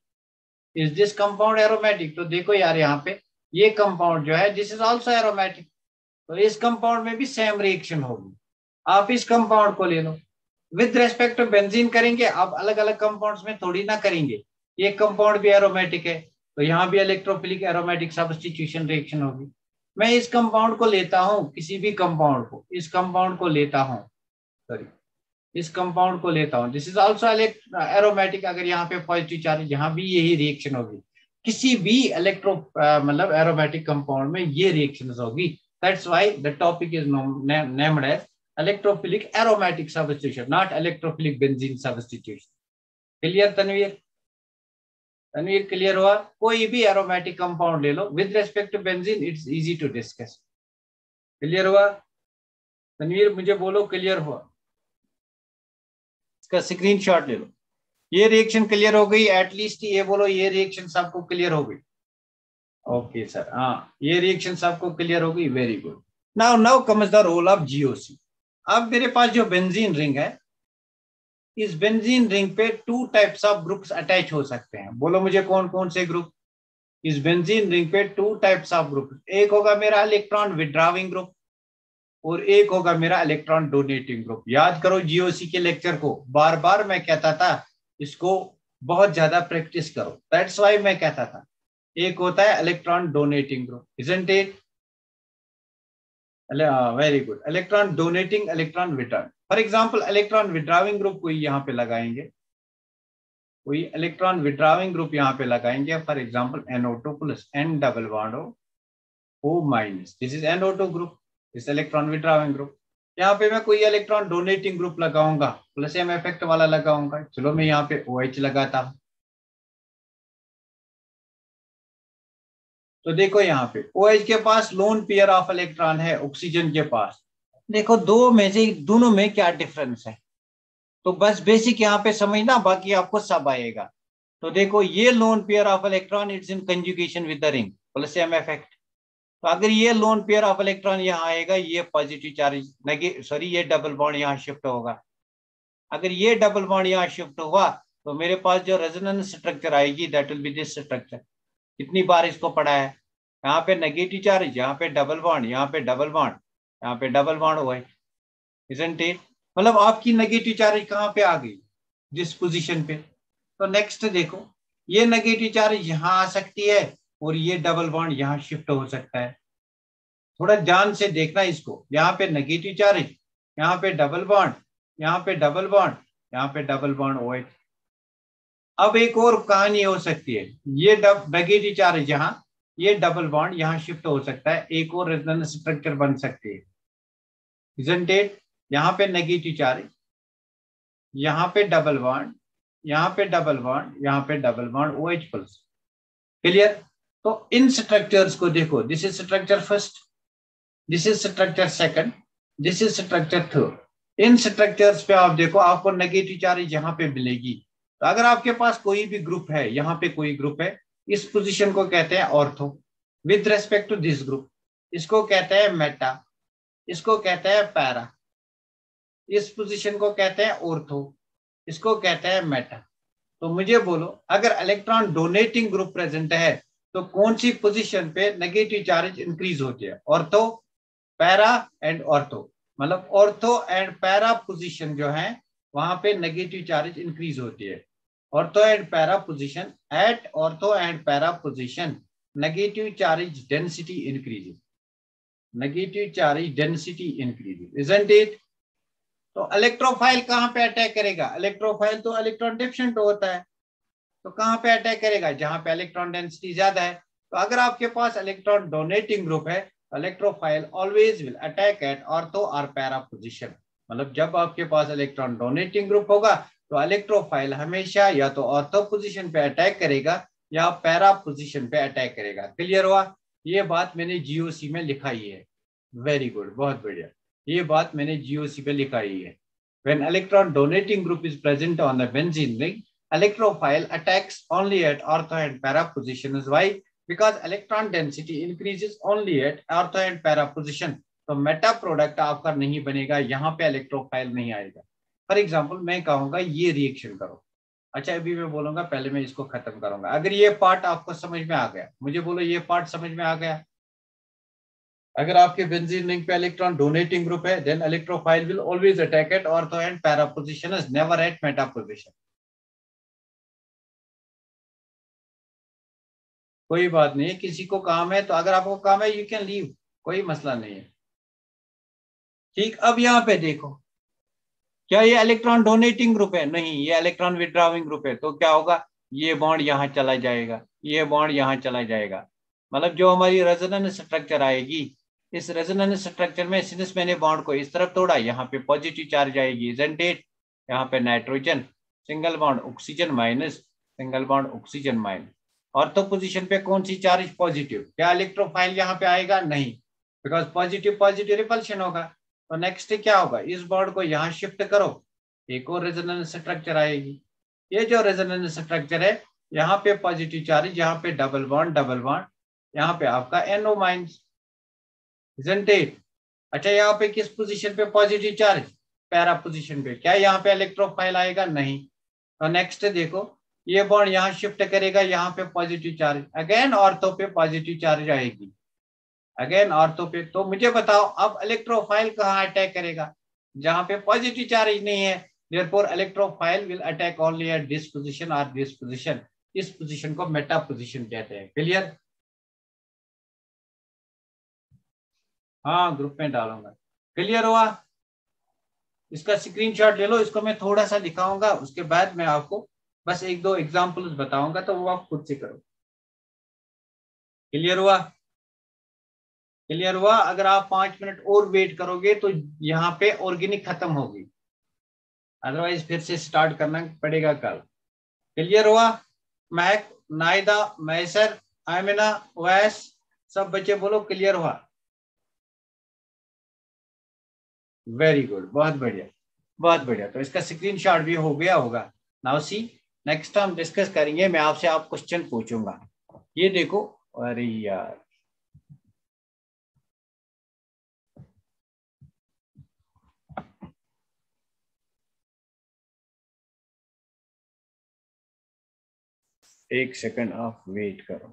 Is this compound aromatic? तो देखो यार यहाँ पे ये कंपाउंड जो है दिस इज आल्सो एरोमेटिक। तो इस कंपाउंड में भी सेम रिएक्शन होगी। आप इस कंपाउंड को ले लो विद रेस्पेक्ट टू बेंजीन करेंगे, आप अलग अलग कंपाउंड्स में थोड़ी ना करेंगे। ये कंपाउंड भी एरोमेटिक है तो यहाँ भी इलेक्ट्रोफिलिक एरोमेटिक सब्स्टिट्यूशन रिएक्शन होगी। मैं इस कंपाउंड को लेता हूँ, किसी भी कंपाउंड को, इस कंपाउंड को लेता हूँ, सॉरी इस कंपाउंड को लेता हूं, दिस इज आल्सो एरोमेटिक। अगर यहाँ पे पॉजिटिव चार्ज, यहाँ भी यही रिएक्शन होगी। किसी भी इलेक्ट्रो मतलब एरोमेटिक कंपाउंड में ये रिएक्शंस होगी। That's why the topic is named as electrophilic aromatic substitution, not electrophilic benzene substitution. Clear Tanveer? Tanveer clear हुआ? कोई भी एरोमेटिक कंपाउंड ले लो with respect to benzene, it's easy to discuss. Clear हुआ? तनवीर मुझे बोलो क्लियर हुआ, इसका स्क्रीनशॉट ले लो। ये रिएक्शन क्लियर हो गई, एटलीस्ट ये बोलो ये रिएक्शन सबको क्लियर हो गई। ओके सर, हाँ ये रिएक्शन सबको क्लियर हो गई, very good. Now now comes the role of GOC. अब मेरे पास जो बेंजीन रिंग है, इस बेंजीन रिंग पे two types of groups attach हो सकते हैं। बोलो मुझे कौन कौन से ग्रुप। इस बेंजीन रिंग पे टू टाइप्स ऑफ ग्रुप, एक होगा मेरा इलेक्ट्रॉन विड्रॉविंग ग्रुप और एक होगा मेरा इलेक्ट्रॉन डोनेटिंग ग्रुप। याद करो जीओसी के लेक्चर को, बार बार मैं कहता था इसको बहुत ज्यादा प्रैक्टिस करो, दैट्स व्हाई मैं कहता था। एक होता है electron donating group, isn't it? Very good. Electron donating, electron withdrawing. For example electron withdrawing group कोई यहाँ पे लगाएंगे, कोई इलेक्ट्रॉन विड्रॉविंग ग्रुप यहाँ पे लगाएंगे। For example NO2 plus N double bond O minus, this is NO2 group, इस electron withdrawing group. यहाँ पे मैं कोई इलेक्ट्रॉन डोनेटिंग ग्रुप लगाऊंगा, प्लस M इफेक्ट वाला लगाऊंगा। चलो मैं यहाँ पे OH लगाता हूँ, तो देखो यहाँ पे OH के पास लोन पेयर ऑफ इलेक्ट्रॉन है ऑक्सीजन के पास। देखो दो में से दोनों में क्या डिफरेंस है, तो बस बेसिक यहाँ पे समझना, बाकी आपको सब आएगा। तो देखो ये lone pair of electron it's in conjugation with the ring plus M effect. तो अगर ये लोन पेयर ऑफ इलेक्ट्रॉन यहाँ आएगा, ये पॉजिटिव चार्ज ये डबल बॉन्ड यहाँ शिफ्ट होगा। अगर ये डबल बॉन्ड यहाँ शिफ्ट हुआ तो मेरे पास जो रेजोनेंस स्ट्रक्चर आएगी that will be this structure. कितनी बार इसको पढ़ा है, यहाँ पे नेगेटिव चार्ज, यहाँ पे डबल बॉन्ड, यहाँ पे डबल बॉन्ड, यहाँ पे डबल बॉन्ड हुआ है, इजंट इट? मतलब आपकी नेगेटिव चार्ज कहाँ पे आ गई, जिस पोजीशन पे। तो नेक्स्ट देखो, ये नेगेटिव चार्ज यहाँ आ सकती है और ये डबल बॉन्ड यहाँ शिफ्ट हो सकता है। थोड़ा ध्यान से देखना इसको, यहाँ पे नेगेटिव चार्ज, यहाँ पे डबल बॉन्ड, यहाँ पे डबल बॉन्ड, यहाँ पे डबल बॉन्ड OH। अब एक और कहानी हो सकती है, ये नेगेटिव चार्ज यहाँ, ये डबल बॉन्ड यहाँ शिफ्ट हो सकता है, एक और रेजोनेंस स्ट्रक्चर बन सकती है, इजंट इट? यहाँ पे नेगेटिव चार्ज, यहाँ पे डबल बॉन्ड, यहाँ पे डबल बॉन्ड, यहाँ पे double bond OH plus. Clear? तो इन स्ट्रक्चर्स को देखो, this is structure first, this is structure second, this is structure third. In structures पे आप देखो आपको नेगेटिव चार्ज यहाँ पे मिलेगी। तो अगर आपके पास कोई भी ग्रुप है, यहाँ पे कोई ग्रुप है, इस पोजीशन को कहते हैं ortho with respect to this group, इसको कहते हैं मेटा, इसको कहते हैं पैरा, इस पोजीशन को कहते हैं ऑर्थो, इसको कहते हैं मेटा। तो मुझे बोलो अगर इलेक्ट्रॉन डोनेटिंग ग्रुप प्रेजेंट है तो कौन सी पोजीशन पे नेगेटिव चार्ज इंक्रीज होती है? Ortho, para and ortho. मतलब ऑर्थो एंड पैरा पोजीशन जो है वहां पे नेगेटिव चार्ज इंक्रीज होती है। Ortho and para position, at ortho and para position negative charge density increases, negative charge density increases, isn't it? तो इलेक्ट्रोफाइल कहां पे अटैक करेगा? इलेक्ट्रोफाइल तो इलेक्ट्रॉन डिफिशिएंट होता है, तो कहां पे अटैक करेगा? जहां पे इलेक्ट्रॉन डेंसिटी ज्यादा है। तो अगर आपके पास इलेक्ट्रॉन डोनेटिंग ग्रुप है, electrophile always will attack at ortho और पैरा पोजीशन। मतलब जब आपके पास इलेक्ट्रॉन डोनेटिंग ग्रुप होगा तो इलेक्ट्रोफाइल हमेशा या तो ऑर्थो पोजीशन पे अटैक करेगा या पैरा पोजीशन पे अटैक करेगा। क्लियर हुआ? ये बात मैंने जीओसी में लिखाई है। वेरी गुड, बहुत बढ़िया, ये बात मैंने जीओसी पे लिखाई है। When electron donating group is present on the benzene ring, electrophile attacks only at ortho and para positions. Why? Because electron density increases only at ortho and para position. तो Meta product आपका नहीं बनेगा, यहाँ पे electrophile नहीं आएगा। For example मैं कहूंगा ये रिएक्शन करो, अच्छा अभी मैं बोलूंगा, पहले मैं इसको खत्म करूंगा। अगर ये पार्ट आपको समझ में आ गया, मुझे बोलो ये पार्ट समझ में आ गया? अगर आपके बेंजीन रिंग पे इलेक्ट्रॉन डोनेटिंग ग्रुप है, then electrophile will always attack at ortho and para position, never at meta position. कोई बात नहीं है, किसी को काम है तो अगर आपको काम है यू कैन लीव, कोई मसला नहीं है। ठीक, अब यहाँ पे देखो, क्या ये इलेक्ट्रॉन डोनेटिंग ग्रुप है? नहीं, ये इलेक्ट्रॉन विड्रॉविंग ग्रुप है। तो क्या होगा, ये बॉन्ड यहाँ चला जाएगा, ये बॉन्ड यहाँ चला जाएगा। मतलब जो हमारी रेजोनेंस स्ट्रक्चर आएगी, इस रेजोनेंस स्ट्रक्चर में सिंस मैंने बॉन्ड को इस तरफ तोड़ा, यहाँ पे पॉजिटिव चार्ज आएगी, इजंट इट? यहाँ पे nitrogen, single bond oxygen minus, single bond oxygen minus. Ortho position पे कौन सी चार्ज? पॉजिटिव। क्या इलेक्ट्रोफाइल यहाँ पे आएगा? नहीं, बिकॉज पॉजिटिव पॉजिटिव रिपल्शन होगा। तो नेक्स्ट क्या होगा, इस बॉन्ड को यहाँ शिफ्ट करो, एक और रेजोनेंस स्ट्रक्चर आएगी। ये जो रेजोनेंस स्ट्रक्चर है, यहाँ पे पॉजिटिव चार्ज, यहाँ पे डबल बॉन्ड, यहाँ पे आपका NO माइनस, isn't it? अच्छा, यहाँ पे किस पोजीशन पे पॉजिटिव चार्ज, पैरा पोजीशन पे, क्या यहाँ पे इलेक्ट्रोफाइल आएगा, नहीं। तो नेक्स्ट देखो, ये बॉन्ड यहाँ शिफ्ट करेगा, यहाँ पे पॉजिटिव चार्ज, अगेन ऑर्थो पे पॉजिटिव चार्ज आएगी, अगेन ऑर्थो पे। तो मुझे बताओ अब इलेक्ट्रोफाइल कहाँ अटैक करेगा, जहाँ पे पॉजिटिव चार्ज नहीं है। therefore electrophile will attack only at this position और दिस पोजीशन। इस पोजीशन को मेटा पोजीशन कहते हैं। क्लियर? हाँ, ग्रुप में डालूंगा। क्लियर हुआ? इसका स्क्रीनशॉट ले लो, इसको मैं थोड़ा सा दिखाऊंगा, उसके बाद मैं आपको बस एक दो एग्जांपल्स बताऊंगा, तो वो आप खुद से करो। क्लियर हुआ? क्लियर हुआ? अगर आप 5 मिनट और वेट करोगे तो यहाँ पे ऑर्गेनिक खत्म होगी, अदरवाइज फिर से स्टार्ट करना पड़ेगा कल। क्लियर हुआ? महक, नाइदा, मैसर, आमिना, वैस, सब बच्चे बोलो क्लियर हुआ? वेरी गुड, बहुत बढ़िया, बहुत बढ़िया। तो इसका स्क्रीनशॉट भी हो गया होगा। नाउ सी, नेक्स्ट हम डिस्कस करेंगे, मैं आपसे आप क्वेश्चन पूछूंगा। ये देखो, अरे यार, एक सेकंड आप वेट करो।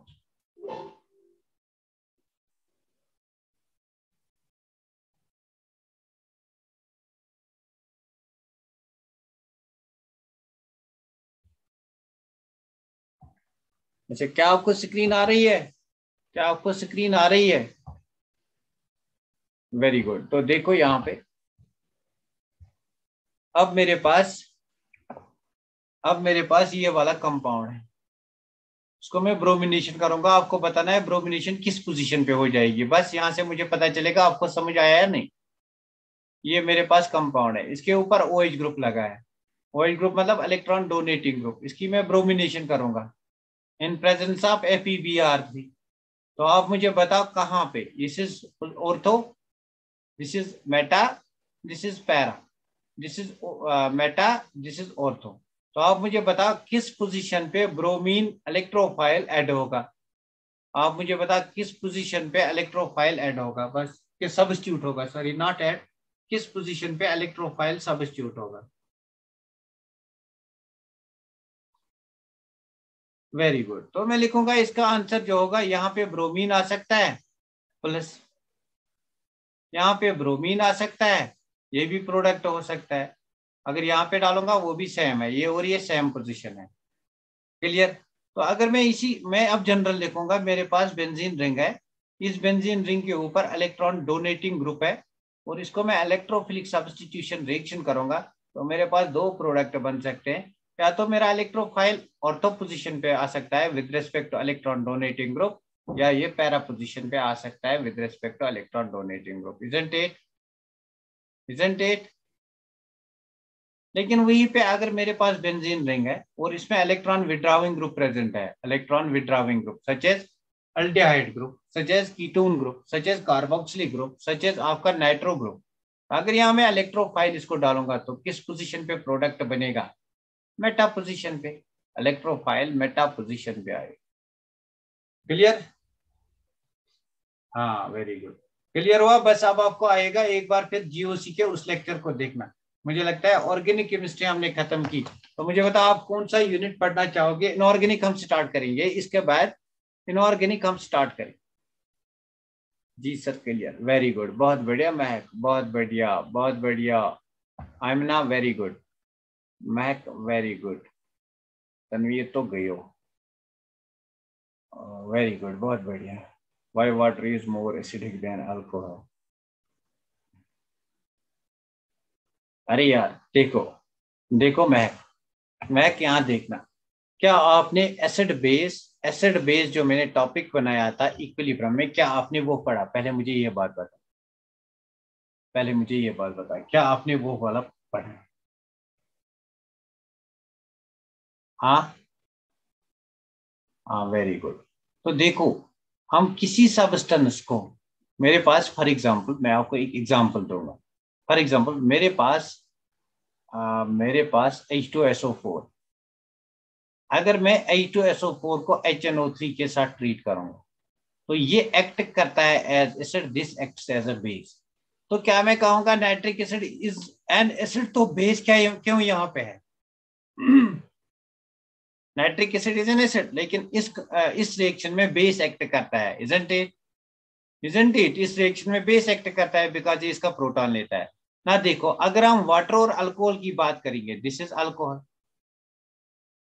अच्छा, क्या आपको स्क्रीन आ रही है? क्या आपको स्क्रीन आ रही है? Very good. तो देखो यहाँ पे, अब मेरे पास ये वाला कंपाउंड है, उसको मैं ब्रोमिनेशन करूंगा। आपको बताना है ब्रोमिनेशन किस पोजीशन पे हो जाएगी, बस यहां से मुझे पता चलेगा आपको समझ आया है नहीं। ये मेरे पास कंपाउंड है, इसके ऊपर OH ग्रुप लगा है। OH ग्रुप मतलब इलेक्ट्रॉन डोनेटिंग ग्रुप। इसकी मैं ब्रोमिनेशन करूंगा इन प्रेजेंस ऑफ FeBr3। तो आप मुझे बताओ कहाँ पे, this is ortho, this is Meta, this is para, this is Meta, this is ortho. तो आप मुझे बताओ किस पोजीशन पे ब्रोमीन इलेक्ट्रोफाइल ऐड होगा। आप मुझे बताओ किस पोजीशन पे इलेक्ट्रोफाइल ऐड होगा, बस कि सब्स्टिट्यूट होगा, सॉरी नॉट ऐड, किस पोजीशन पे इलेक्ट्रोफाइल सब्स्टिट्यूट होगा। Very good. तो मैं लिखूंगा इसका आंसर जो होगा, यहाँ पे ब्रोमीन आ सकता है प्लस, यहाँ पे ब्रोमीन आ सकता है, ये भी प्रोडक्ट हो सकता है। अगर यहाँ पे डालूंगा वो भी सेम है, ये और ये सेम पोजीशन है। क्लियर? तो अगर मैं अब जनरल लिखूंगा, मेरे पास बेंजीन रिंग है, इस बेंजीन रिंग के ऊपर इलेक्ट्रॉन डोनेटिंग ग्रुप है, और इसको मैं इलेक्ट्रोफिलिक सब्स्टिट्यूशन रिएक्शन करूंगा, तो मेरे पास दो प्रोडक्ट बन सकते हैं। या तो मेरा इलेक्ट्रोफाइल ऑर्थो पोजीशन पे आ सकता है with respect two electron donating group, या ये पैरा पोजीशन पे आ सकता है with respect two electron donating group. Isn't it? Isn't it? लेकिन वहीं पे अगर मेरे पास बेंजीन रिंग है और इसमें इलेक्ट्रॉन विड्रॉविंग ग्रुप प्रेजेंट है, electron withdrawing group such as aldehyde group, such as ketone group, such as carboxylic group, such as आपका नाइट्रो ग्रुप, अगर यहाँ मैं इलेक्ट्रोफाइल इसको डालूंगा तो किस पोजीशन पे प्रोडक्ट बनेगा? मेटा पोजीशन पे। इलेक्ट्रोफाइल मेटा पोजीशन पे आएगा। क्लियर? हाँ, वेरी गुड। क्लियर हुआ? बस अब आपको आएगा एक बार फिर GOC के उस लेक्चर को देखना। मुझे लगता है ऑर्गेनिक केमिस्ट्री हमने खत्म की, तो मुझे बताओ आप कौन सा यूनिट पढ़ना चाहोगे। इनऑर्गेनिक हम स्टार्ट करेंगे, इसके बाद इनऑर्गेनिक हम स्टार्ट करेंगे। जी सर, क्लियर, वेरी गुड, बहुत बढ़िया महक, बहुत बढ़िया, बहुत बढ़िया। आमिना वेरी गुड, महक वेरी गुड, तनवीर तो गई हो, वेरी गुड, बहुत बढ़िया। Why water is more acidic than alcohol? अरे यार, देखो देखो महक यहाँ देखना, क्या आपने एसिड बेस जो मैंने टॉपिक बनाया था इक्विलिब्रियम में, क्या आपने वो पढ़ा? पहले मुझे ये बात बता, क्या आपने वो वाला पढ़ा? हाँ, हाँ, वेरी गुड। तो देखो, हम किसी सब्सटेंस को, मेरे पास फॉर एग्जांपल मैं आपको एक एग्जांपल दूंगा, फॉर एग्जाम्पल मेरे पास H2SO4, अगर मैं H2SO4 को HNO3 के साथ ट्रीट करूंगा तो ये एक्ट करता है as acid, this acts as a base. तो क्या मैं कहूंगा nitric acid is an acid, तो बेस क्या क्यों यहाँ पे है? Nitric acid is an acid, लेकिन इस रिएक्शन में बेस एक्ट करता है, इजंट इट? Isn't it? इस रिएक्शन में बेस एक्ट करता है बिकॉज ये इसका प्रोटॉन लेता है ना। देखो अगर हम वाटर और अल्कोहल की बात करेंगे, this is alcohol,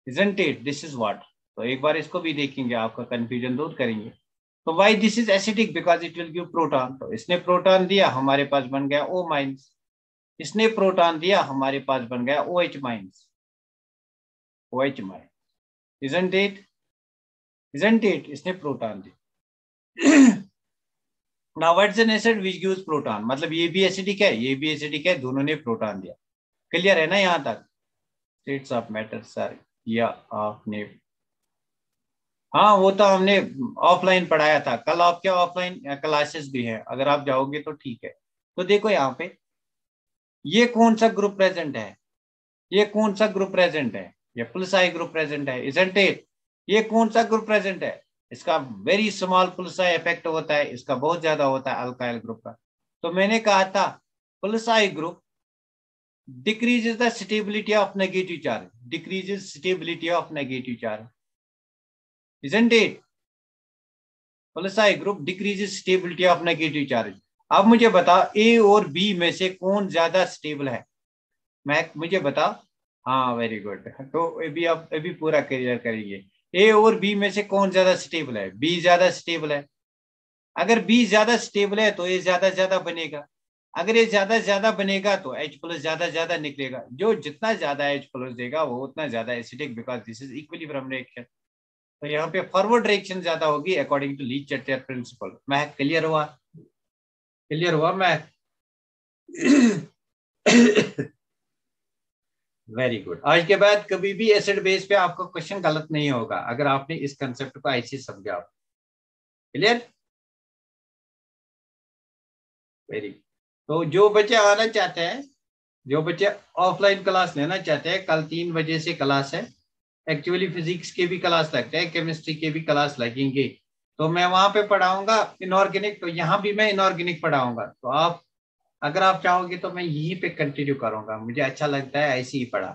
isn't it? This is water. तो एक बार इसको भी देखेंगे, आपका कंफ्यूजन दूर करेंगे। तो why this is acidic? Because it will give proton. तो इसने प्रोटॉन दिया, हमारे पास बन गया O माइनस। इसने प्रोटॉन दिया, हमारे पास बन गया OH minus, OH minus, isn't it? Isn't it? इसने प्रोटॉन दिया। Now what's an acid which gives proton? मतलब ये भी एसिडिक है, ये भी एसिडिक है, दोनों ने प्रोटॉन दिया। क्लियर है ना यहाँ तक? स्टेट्स ऑफ मैटर सर, या आपने, हाँ वो तो हमने ऑफलाइन पढ़ाया था। कल आपके ऑफलाइन क्लासेस भी हैं, अगर आप जाओगे तो ठीक है। तो देखो यहाँ पे ये कौन सा ग्रुप प्रेजेंट है? ये कौन सा ग्रुप प्रेजेंट है? ये प्लस आई ग्रुप प्रेजेंट है, इजंट इट? ये कौन सा ग्रुप प्रेजेंट है? इसका very small plus I effect होता है, इसका बहुत ज्यादा होता है अल्काइल ग्रुप का। तो मैंने कहा था plus I group decreases the stability of negative charge, decreases stability of negative charge, isn't it? Plus I group decreases stability of negative charge. अब मुझे बताओ ए और बी में से कौन ज्यादा स्टेबल है? मैं, मुझे बताओ। हाँ वेरी गुड। तो अभी पूरा क्लियर करेंगे। ए और बी में से कौन ज्यादा स्टेबल है? बी ज्यादा स्टेबल है। अगर बी ज्यादा स्टेबल है तो ये ज्यादा ज्यादा बनेगा। अगर ये ज्यादा ज्यादा बनेगा तो H प्लस ज्यादा ज्यादा निकलेगा। जो जितना ज्यादा H प्लस देगा वो उतना ज्यादा acidic, because this is equilibrium reaction. तो यहाँ पे फॉरवर्ड रिएक्शन ज्यादा होगी अकॉर्डिंग टू लीच-चटर प्रिंसिपल। मैं क्लियर हुआ? क्लियर हुआ मैं? Very good. आज के बाद कभी भी एसिड बेस पे आपका क्वेश्चन गलत नहीं होगा अगर आपने इस कंसेप्ट को ऐसे समझा। क्लियर? वेरी। तो जो बच्चे आना चाहते हैं, जो बच्चे ऑफलाइन क्लास लेना चाहते हैं, कल 3 बजे से क्लास है। एक्चुअली फिजिक्स के भी क्लास लगते हैं, केमिस्ट्री के भी क्लास लगेंगे। तो मैं वहां पे पढ़ाऊंगा इनऑर्गेनिक, तो यहाँ भी मैं इनऑर्गेनिक पढ़ाऊंगा। तो आप अगर आप चाहोगे तो मैं यहीं पे कंटिन्यू करूंगा, मुझे अच्छा लगता है ऐसे ही पढ़ा।